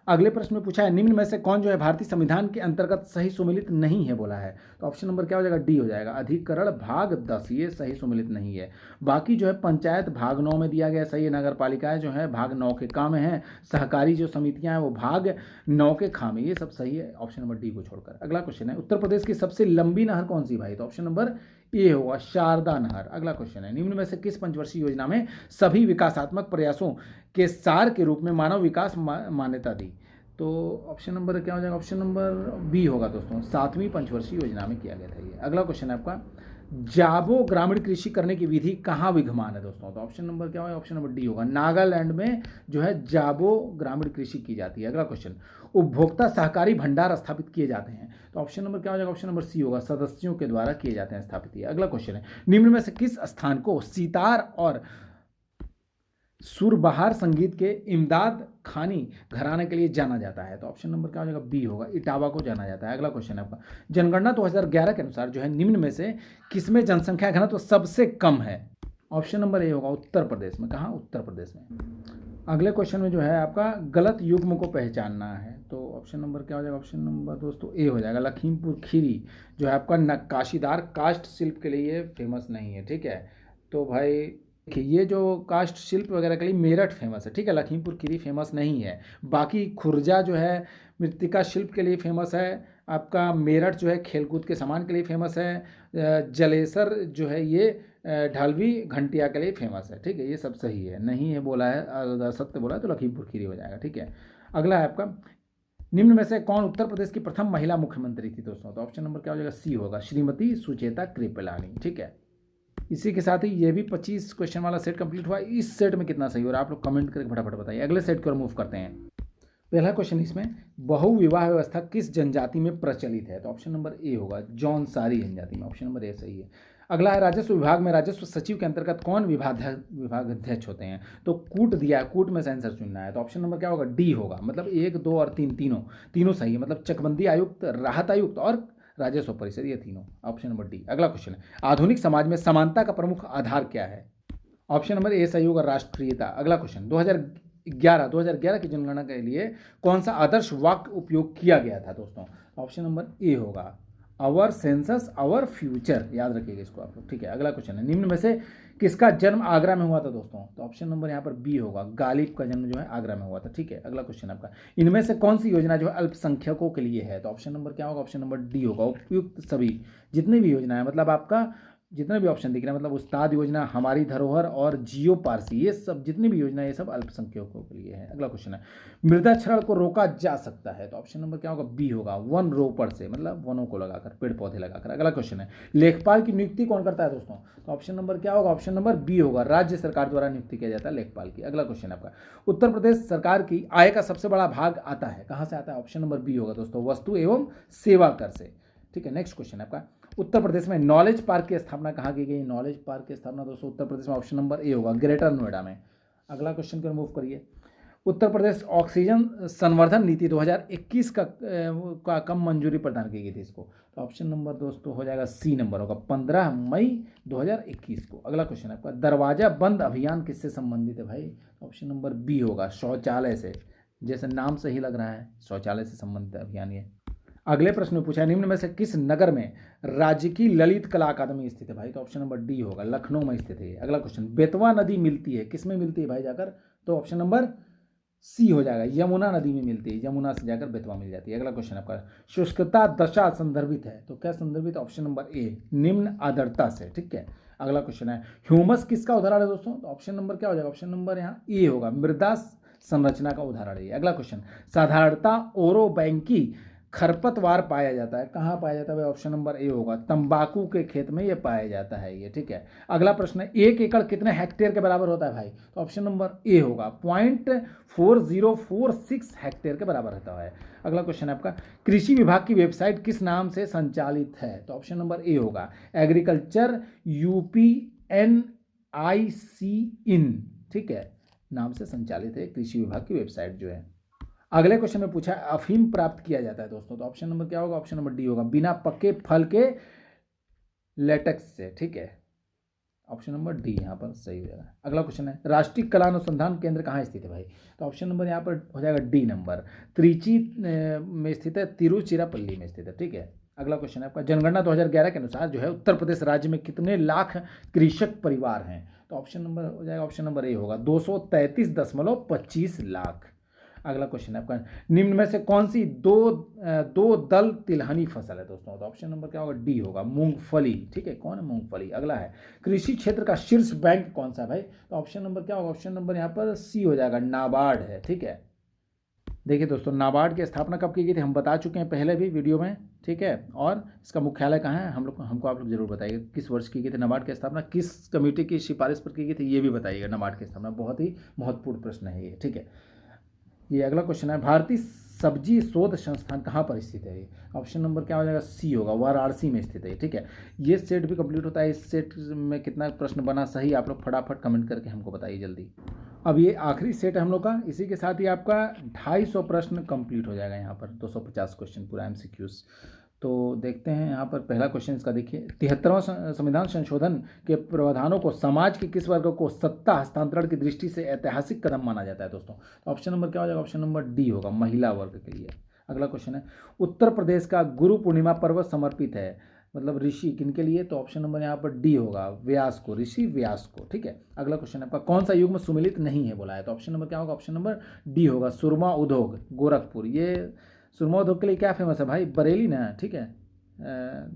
अगले प्रश्न में पूछा है, निम्न में से कौन जो है भारतीय संविधान के अंतर्गत सही सुमेलित नहीं है बोला है, तो ऑप्शन नंबर क्या हो जाएगा, डी हो जाएगा, अधिकरण भाग 10 ये सही सुमेलित नहीं है। बाकी जो है, पंचायत भाग 9 में दिया गया सही है, नगर पालिकाएं जो है भाग 9 के क में है, सहकारी जो समितियां हैं वो भाग 9 के ख में, ये सब सही है ऑप्शन नंबर डी को छोड़कर। अगला क्वेश्चन है, उत्तर प्रदेश की सबसे लंबी नहर कौन सी भाई, तो ऑप्शन नंबर ए होगा, शारदा नहर। अगला क्वेश्चन है, निम्न में से किस पंचवर्षीय योजना में सभी विकासात्मक प्रयासों के सार के रूप में मानव विकास मान्यता दी, तो ऑप्शन नंबर क्या हो जाएगा, ऑप्शन नंबर बी होगा दोस्तों, 7वीं पंचवर्षीय योजना में किया गया था ये। अगला क्वेश्चन है आपका, जाबो ग्रामीण कृषि करने की विधि कहाँ विद्यमान है दोस्तों, तो ऑप्शन नंबर क्या होगा, ऑप्शन नंबर डी होगा, नागालैंड में जो है जाबो ग्रामीण कृषि की जाती है। अगला क्वेश्चन, उपभोक्ता सहकारी भंडार स्थापित किए जाते हैं, तो ऑप्शन नंबर क्या हो जाएगा, ऑप्शन नंबर सी होगा, सदस्यों के द्वारा किए जाते हैं स्थापित। ये अगला क्वेश्चन है, निम्न में से किस स्थान को सितार और सुरबहार संगीत के इमदाद खानी घराने के लिए जाना जाता है, तो ऑप्शन नंबर क्या हो जाएगा, बी होगा, इटावा को जाना जाता है। अगला क्वेश्चन है आपका, जनगणना 2011 के अनुसार जो है निम्न में से किसमें जनसंख्या घनत्व तो सबसे कम है, ऑप्शन नंबर ए होगा, उत्तर प्रदेश में। कहाँ, उत्तर प्रदेश में। अगले क्वेश्चन में जो है आपका, गलत युग्म को पहचानना है, तो ऑप्शन नंबर क्या हो जाएगा, ऑप्शन नंबर दोस्तों ए हो जाएगा, लखीमपुर खीरी जो है आपका नक्काशीदार काष्ठ शिल्प के लिए फेमस नहीं है। ठीक है, तो भाई देखिए, ये जो काष्ठ शिल्प वगैरह के लिए मेरठ फेमस है, ठीक है, लखीमपुर खीरी फेमस नहीं है। बाकी खुर्जा जो है मृत्तिका शिल्प के लिए फेमस है, आपका मेरठ जो है खेलकूद के सामान के लिए फेमस है, जलेसर जो है ये ढालवी घंटिया के लिए फेमस है। ठीक है, ये सब सही है, नहीं है बोला है, अगर सत्य बोला है तो लखीमपुर खीरी हो जाएगा। ठीक है, अगला है आपका, निम्न में से कौन उत्तर प्रदेश की प्रथम महिला मुख्यमंत्री थी दोस्तों, तो ऑप्शन नंबर क्या हो जाएगा, सी होगा, श्रीमती सुचेता कृपलानी। ठीक है, इसी के साथ ही ये भी 25 क्वेश्चन वाला सेट कंप्लीट हुआ। इस सेट में कितना सही हो रहा है आप लोग कमेंट करके फटाफट बताइए। अगले सेट की ओर मूव करते हैं। पहला क्वेश्चन इसमें, बहुविवाह व्यवस्था किस जनजाति में प्रचलित है, तो ऑप्शन नंबर ए होगा, जौनसारी जनजाति में, ऑप्शन नंबर ए सही है। अगला है, राजस्व विभाग में राजस्व सचिव के अंतर्गत कौन विभागाध्यक्ष होते हैं, तो कूट दिया है, कूट में आंसर चुनना है, तो ऑप्शन नंबर क्या होगा, डी होगा, मतलब 1, 2 और 3 तीनों सही है, मतलब चकबंदी आयुक्त, राहत आयुक्त और राजस्व परिषद, ये तीनों, ऑप्शन नंबर डी। अगला क्वेश्चन है, आधुनिक समाज में समानता का प्रमुख आधार क्या है, ऑप्शन नंबर ए सही होगा, राष्ट्रीयता। अगला क्वेश्चन, 2011 की जनगणना के लिए कौन सा आदर्श वाक्य उपयोग किया गया था दोस्तों, ऑप्शन नंबर ए होगा, आवर सेंसस आवर फ्यूचर, याद रखिएगा इसको आप लोग। ठीक है, अगला क्वेश्चन है, निम्न में से किसका जन्म आगरा में हुआ था दोस्तों, तो ऑप्शन नंबर यहाँ पर बी होगा, गालिब का जन्म जो है आगरा में हुआ था। ठीक है, अगला क्वेश्चन आपका, इनमें से कौन सी योजना जो है अल्पसंख्यकों के लिए है, तो ऑप्शन नंबर क्या होगा, ऑप्शन नंबर डी होगा, उपयुक्त सभी। जितनी भी योजना है, मतलब आपका जितने भी ऑप्शन दिख रहे हैं, मतलब उस्ताद योजना, हमारी धरोहर और जियो पारसी, ये सब जितनी भी योजना है ये सब अल्पसंख्यकों के लिए है। अगला क्वेश्चन है, मृदा क्षरण को रोका जा सकता है, तो ऑप्शन नंबर क्या होगा, बी होगा, वन रोपण से, मतलब वनों को लगाकर, पेड़ पौधे लगाकर। अगला क्वेश्चन है, लेखपाल की नियुक्ति कौन करता है दोस्तों, तो ऑप्शन नंबर क्या होगा, ऑप्शन नंबर बी होगा, राज्य सरकार द्वारा नियुक्ति किया जाता है लेखपाल की। अगला क्वेश्चन है आपका, उत्तर प्रदेश सरकार की आय का सबसे बड़ा भाग आता है, कहाँ से आता है, ऑप्शन नंबर बी होगा दोस्तों, वस्तु एवं सेवा कर से। ठीक है, नेक्स्ट क्वेश्चन है आपका, उत्तर प्रदेश में नॉलेज पार्क की स्थापना कहाँ की गई? नॉलेज पार्क की स्थापना दोस्तों उत्तर प्रदेश में ऑप्शन नंबर ए होगा, ग्रेटर नोएडा में। अगला क्वेश्चन को रिमूव करिए। उत्तर प्रदेश ऑक्सीजन संवर्धन नीति 2021 का कब मंजूरी प्रदान की गई थी इसको? तो ऑप्शन नंबर दोस्तों हो जाएगा सी नंबर होगा, 15 मई 2021 को। अगला क्वेश्चन आपका, दरवाजा बंद अभियान किससे संबंधित है भाई? ऑप्शन नंबर बी होगा, शौचालय से। जैसे नाम से ही लग रहा है, शौचालय से संबंधित अभियान ये। अगले प्रश्न में पूछा है, निम्न में से किस नगर में राजकीय ललित कला अकादमी स्थित है भाई? तो ऑप्शन नंबर डी होगा, लखनऊ में स्थित है। अगला क्वेश्चन, बेतवा नदी मिलती है किस में मिलती है भाई जाकर? तो ऑप्शन नंबर सी हो जाएगा, यमुना नदी में मिलती है। यमुना से जाकर बेतवा मिल जाती है। अगला क्वेश्चन आपका, शुष्कता दशा संदर्भित है तो क्या संदर्भित? ऑप्शन नंबर ए, निम्न आर्द्रता से। ठीक है। अगला क्वेश्चन है, ह्यूमस किसका उदाहरण है दोस्तों? तो ऑप्शन नंबर क्या हो जाएगा? ऑप्शन नंबर यहाँ ए होगा, मृदा संरचना का उदाहरण है। अगला क्वेश्चन, साधारणता ओरोबैंकी खरपतवार पाया जाता है कहाँ पाया जाता है? ऑप्शन नंबर ए होगा, तंबाकू के खेत में ये पाया जाता है ये। ठीक है। अगला प्रश्न है, 1 एकड़ कितने हेक्टेयर के बराबर होता है भाई? तो ऑप्शन नंबर ए होगा, 0.4046 हेक्टेयर के बराबर होता है। अगला क्वेश्चन है आपका, कृषि विभाग की वेबसाइट किस नाम से संचालित है? तो ऑप्शन नंबर ए होगा, एग्रीकल्चर UPNIC इन। ठीक है, नाम से संचालित है कृषि विभाग की वेबसाइट जो है। अगले क्वेश्चन में पूछा है, अफीम प्राप्त किया जाता है दोस्तों, तो ऑप्शन नंबर क्या होगा? ऑप्शन नंबर डी होगा, बिना पके फल के लेटेक्स से। ठीक है, ऑप्शन नंबर डी यहाँ पर सही हो जाएगा। अगला क्वेश्चन है, राष्ट्रीय कला अनुसंधान केंद्र कहाँ स्थित है भाई? तो ऑप्शन नंबर यहाँ पर हो जाएगा डी नंबर, त्रिची में स्थित है, तिरुचिरापल्ली में स्थित है। ठीक है। अगला क्वेश्चन है आपका, जनगणना 2011 के अनुसार जो है उत्तर प्रदेश राज्य में कितने लाख कृषक परिवार हैं? तो ऑप्शन नंबर हो जाएगा, ऑप्शन नंबर ए होगा, 233.25 लाख। अगला क्वेश्चन है आपका, निम्न में से कौन सी दो दल तिलहनी फसल है दोस्तों? तो ऑप्शन नंबर क्या होगा? डी होगा, मूंगफली। ठीक है, कौन है? मूंगफली। अगला है, कृषि क्षेत्र का शीर्ष बैंक कौन सा है भाई? तो ऑप्शन नंबर क्या होगा? ऑप्शन नंबर यहाँ पर सी हो जाएगा, नाबार्ड है। ठीक है। देखिए दोस्तों, नाबार्ड की स्थापना कब की गई थी हम बता चुके हैं पहले भी वीडियो में। ठीक है। और इसका मुख्यालय कहाँ है हमको आप लोग जरूर बताइए, किस वर्ष की गई थी नाबार्ड की स्थापना, किस कमेटी की सिफारिश पर की गई थी, ये भी बताइएगा। नाबार्ड की स्थापना बहुत ही महत्वपूर्ण प्रश्न है ये। ठीक है। ये अगला क्वेश्चन है, भारतीय सब्जी शोध संस्थान कहाँ पर स्थित है? ऑप्शन नंबर क्या हो जाएगा? सी होगा, वाराणसी में स्थित है। ठीक है। ये सेट भी कंप्लीट होता है। इस सेट में कितना प्रश्न बना सही, आप लोग फटाफट कमेंट करके हमको बताइए जल्दी। अब ये आखिरी सेट है हम लोग का, इसी के साथ ही आपका 250 प्रश्न कंप्लीट हो जाएगा यहाँ पर, 250 क्वेश्चन पूरा MCQs। तो देखते हैं यहाँ पर पहला क्वेश्चन इसका देखिए, 73वां संविधान संशोधन के प्रावधानों को समाज के किस वर्ग को सत्ता हस्तांतरण की दृष्टि से ऐतिहासिक कदम माना जाता है दोस्तों? तो ऑप्शन नंबर क्या हो जाएगा? ऑप्शन नंबर डी होगा, महिला वर्ग के लिए। अगला क्वेश्चन है, उत्तर प्रदेश का गुरु पूर्णिमा पर्व समर्पित है मतलब ऋषि किनके लिए? तो ऑप्शन नंबर यहाँ पर डी होगा, व्यास को, ऋषि व्यास को। ठीक है। अगला क्वेश्चन आपका, कौन सा युग्म सुमेलित नहीं है बोला है? तो ऑप्शन नंबर क्या होगा? ऑप्शन नंबर डी होगा, सुरमा उद्योग, गोरखपुर। ये सुरमा उद्योग के लिए क्या फेमस है भाई? बरेली ना। ठीक है।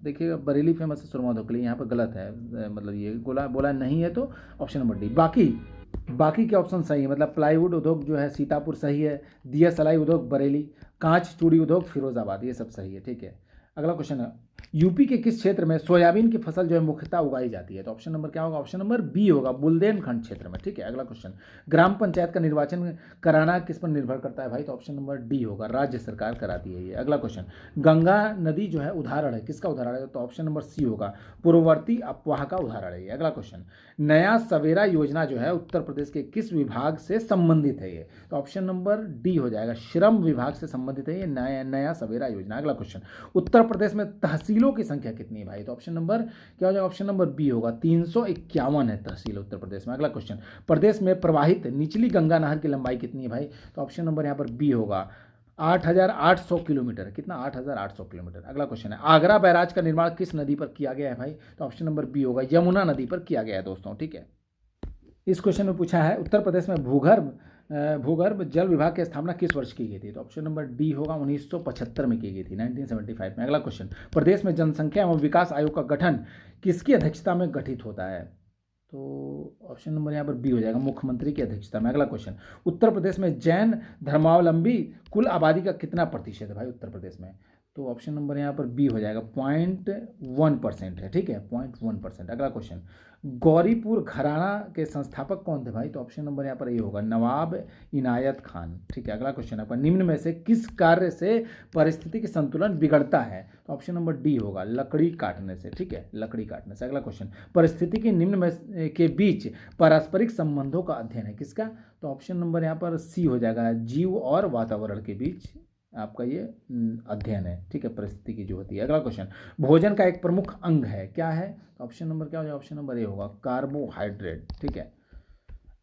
देखिएगा, बरेली फेमस है सुरमा उद्योग के लिए, यहाँ पर गलत है, मतलब ये बोला नहीं है, तो ऑप्शन नंबर डी। बाकी के ऑप्शन सही है, मतलब प्लाईवुड उद्योग जो है सीतापुर सही है, दिया सलाई उद्योग बरेली, कांच चूड़ी उद्योग फिरोजाबाद, ये सब सही है। ठीक है। अगला क्वेश्चन है, यूपी के किस क्षेत्र में सोयाबीन की फसल जो है मुख्यतः उगाई जाती है? तो ऑप्शन नंबर क्या होगा? ऑप्शन नंबर बी होगा, बुंदेलखंड क्षेत्र में। ठीक है। अगला क्वेश्चन, ग्राम पंचायत का निर्वाचन कराना किस पर निर्भर करता है भाई? तो ऑप्शन नंबर डी होगा, राज्य सरकार कराती है ये। अगला क्वेश्चन, गंगा नदी जो है उदाहरण है, किसका उदाहरण है? तो ऑप्शन नंबर सी होगा, पूर्ववर्ती अफवाह का उदाहरण है ये। अगला क्वेश्चन, नया सवेरा योजना जो है उत्तर प्रदेश के किस विभाग से संबंधित है ये? तो ऑप्शन नंबर डी हो जाएगा, श्रम विभाग से संबंधित है ये नया सवेरा योजना। अगला क्वेश्चन, उत्तर प्रदेश में तहसीलों की संख्या कितनी है भाई? तो ऑप्शन नंबर क्या हो जाएगा? ऑप्शन नंबर बी होगा, 351 है तहसील उत्तर प्रदेश में। अगला क्वेश्चन, प्रदेश में प्रवाहित निचली गंगा नहर की लंबाई कितनी है भाई? तो ऑप्शन नंबर यहाँ पर बी होगा, 8,800 किलोमीटर। कितना? 8,800 किलोमीटर। अगला क्वेश्चन है, आगरा बैराज का निर्माण किस नदी पर किया गया है भाई? तो ऑप्शन नंबर बी होगा, यमुना नदी पर किया गया है दोस्तों। ठीक है। इस क्वेश्चन में पूछा है, उत्तर प्रदेश में भूगर्भ जल विभाग की स्थापना किस वर्ष की गई थी? तो ऑप्शन नंबर डी होगा, 1975 में की गई थी, 1975 में। अगला क्वेश्चन, प्रदेश में जनसंख्या एवं विकास आयोग का गठन किसकी अध्यक्षता में गठित होता है? तो ऑप्शन नंबर यहाँ पर बी हो जाएगा, मुख्यमंत्री की अध्यक्षता में। अगला क्वेश्चन, उत्तर प्रदेश में जैन धर्मावलंबी कुल आबादी का कितना प्रतिशत है भाई उत्तर प्रदेश में? तो ऑप्शन नंबर यहाँ पर बी हो जाएगा, 0.1% है, ठीक है, 0.1%। अगला क्वेश्चन, गौरीपुर घराना के संस्थापक कौन थे भाई? तो ऑप्शन नंबर यहाँ पर ए होगा, नवाब इनायत खान, ठीक है। अगला क्वेश्चन है, निम्न में से किस कार्य से पारिस्थितिक संतुलन बिगड़ता है? तो ऑप्शन नंबर डी होगा, लकड़ी काटने से, ठीक है, लकड़ी काटने से। अगला क्वेश्चन, परिस्थितिकी निम्न में के बीच पारस्परिक संबंधों का अध्ययन है किसका? तो ऑप्शन नंबर यहाँ पर सी हो जाएगा, जीव और वातावरण के बीच आपका ये अध्ययन है, ठीक है, परिस्थिति की जो होती है। अगला क्वेश्चन, भोजन का एक प्रमुख अंग है, क्या है? तो ऑप्शन नंबर क्या हो जाएगा? ऑप्शन नंबर ए होगा, कार्बोहाइड्रेट, ठीक है।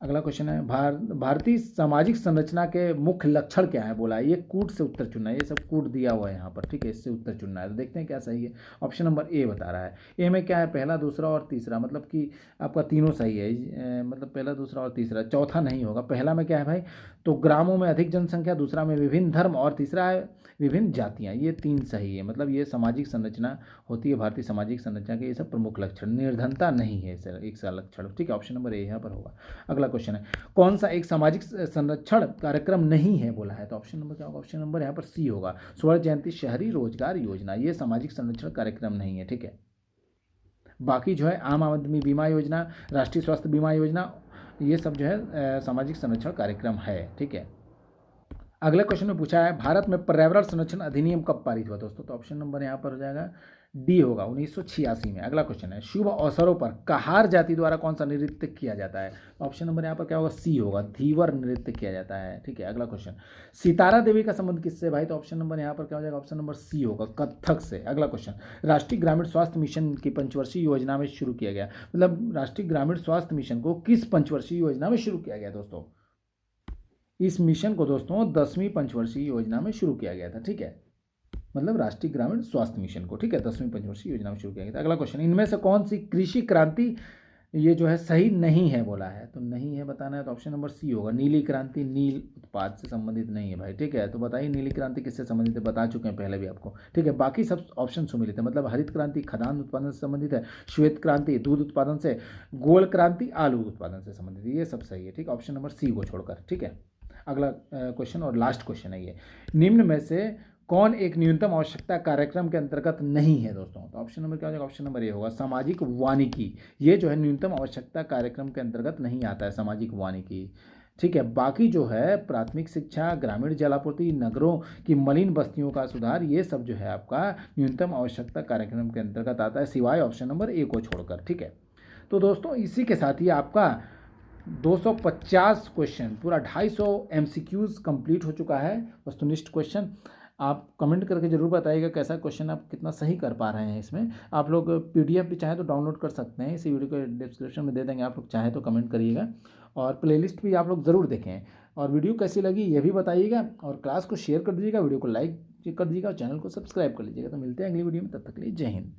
अगला क्वेश्चन है, भारतीय सामाजिक संरचना के मुख्य लक्षण क्या है? बोला है, ये कूट से उत्तर चुनना है, ये सब कूट दिया हुआ है यहाँ पर, ठीक है, इससे उत्तर चुनना है। तो देखते हैं क्या सही है। ऑप्शन नंबर ए बता रहा है। ए में क्या है? पहला, दूसरा और तीसरा, मतलब कि आपका तीनों सही है, मतलब पहला, दूसरा और तीसरा, चौथा नहीं होगा। पहला में क्या है भाई? तो ग्रामों में अधिक जनसंख्या, दूसरा में विभिन्न धर्म, और तीसरा है विभिन्न जातियाँ, ये तीन सही है। मतलब ये सामाजिक संरचना होती है, भारतीय सामाजिक संरचना के ये सब प्रमुख लक्षण, निर्धनता नहीं है एक सा लक्षण, ठीक है, ऑप्शन नंबर ए यहाँ पर होगा। अगला क्वेश्चन है, कौन सा एक सामाजिक संरक्षण कार्यक्रम नहीं है? बोला है, तो ऑप्शन नंबर क्या होगा? ऑप्शन नंबर यहाँ पर सी होगा, स्वर्ण जयंती शहरी रोजगार योजना, ये सामाजिक संरक्षण कार्यक्रम नहीं है, ठीक है। बाकी जो है आम आदमी बीमा योजना, राष्ट्रीय स्वास्थ्य बीमा योजना, ये सब जो है सामाजिक संरक्षण कार्यक्रम है, ठीक है। अगले क्वेश्चन में पूछा है, भारत में पर्यावरण संरक्षण अधिनियम कब पारित हुआ दोस्तों? तो ऑप्शन नंबर यहाँ पर हो जाएगा डी होगा, 1986 में। अगला क्वेश्चन है, शुभ अवसरों पर कहार जाति द्वारा कौन सा नृत्य किया जाता है? ऑप्शन नंबर यहाँ पर क्या होगा? सी होगा, धीवर नृत्य किया जाता है, ठीक है। अगला क्वेश्चन, सितारा देवी का संबंध किससे भाई? तो ऑप्शन नंबर यहाँ पर क्या हो जाएगा? ऑप्शन नंबर सी होगा, कथक से। अगला क्वेश्चन, राष्ट्रीय ग्रामीण स्वास्थ्य मिशन की पंचवर्षीय योजना में शुरू किया गया, मतलब राष्ट्रीय ग्रामीण स्वास्थ्य मिशन को किस पंचवर्षीय योजना में शुरू किया गया दोस्तों? इस मिशन को दोस्तों 10वीं पंचवर्षीय योजना में शुरू किया गया था, ठीक है, मतलब राष्ट्रीय ग्रामीण स्वास्थ्य मिशन को, ठीक है, 10वीं पंचवर्षीय योजना में शुरू किया गया था। अगला क्वेश्चन, इनमें से कौन सी कृषि क्रांति ये जो है सही नहीं है? बोला है, तो नहीं है बताना है, तो ऑप्शन नंबर सी होगा, नीली क्रांति नील उत्पाद से संबंधित नहीं है भाई, ठीक है। तो बताइए नीली क्रांति किससे संबंधित है? बता चुके हैं पहले भी आपको, ठीक है। बाकी सब ऑप्शन सुमिलित है, मतलब हरित क्रांति खदान उत्पादन से संबंधित है, श्वेत क्रांति दूध उत्पादन से, गोल क्रांति आलू उत्पादन से संबंधित है, ये सब सही है, ठीक है, ऑप्शन नंबर सी को छोड़कर, ठीक है। अगला क्वेश्चन और लास्ट क्वेश्चन है ये, निम्न में से कौन एक न्यूनतम आवश्यकता कार्यक्रम के अंतर्गत नहीं है दोस्तों? तो ऑप्शन नंबर क्या हो जाएगा? ऑप्शन नंबर ए होगा, सामाजिक वानिकी, ये जो है न्यूनतम आवश्यकता कार्यक्रम के अंतर्गत नहीं आता है, सामाजिक वानिकी, ठीक है। बाकी जो है प्राथमिक शिक्षा, ग्रामीण जल आपूर्ति, नगरों की मलिन बस्तियों का सुधार, ये सब जो है आपका न्यूनतम आवश्यकता कार्यक्रम के अंतर्गत आता है, सिवाय ऑप्शन नंबर ए को छोड़कर, ठीक है। तो दोस्तों इसी के साथ ही आपका 250 क्वेश्चन, पूरा 250 MCQs कंप्लीट हो चुका है, वस्तुनिष्ठ क्वेश्चन। आप कमेंट करके जरूर बताइएगा कैसा क्वेश्चन आप कितना सही कर पा रहे हैं। इसमें आप लोग PDF भी चाहें तो डाउनलोड कर सकते हैं, इसी वीडियो को डिस्क्रिप्शन में दे देंगे, आप लोग चाहें तो कमेंट करिएगा, और प्लेलिस्ट भी आप लोग ज़रूर देखें, और वीडियो कैसी लगी ये भी बताइएगा, और क्लास को शेयर कर दीजिएगा, वीडियो को लाइक कर दीजिएगा, और चैनल को सब्सक्राइब कर लीजिएगा। तो मिलते हैं अगली वीडियो में, तब तक के लिए जय हिंद।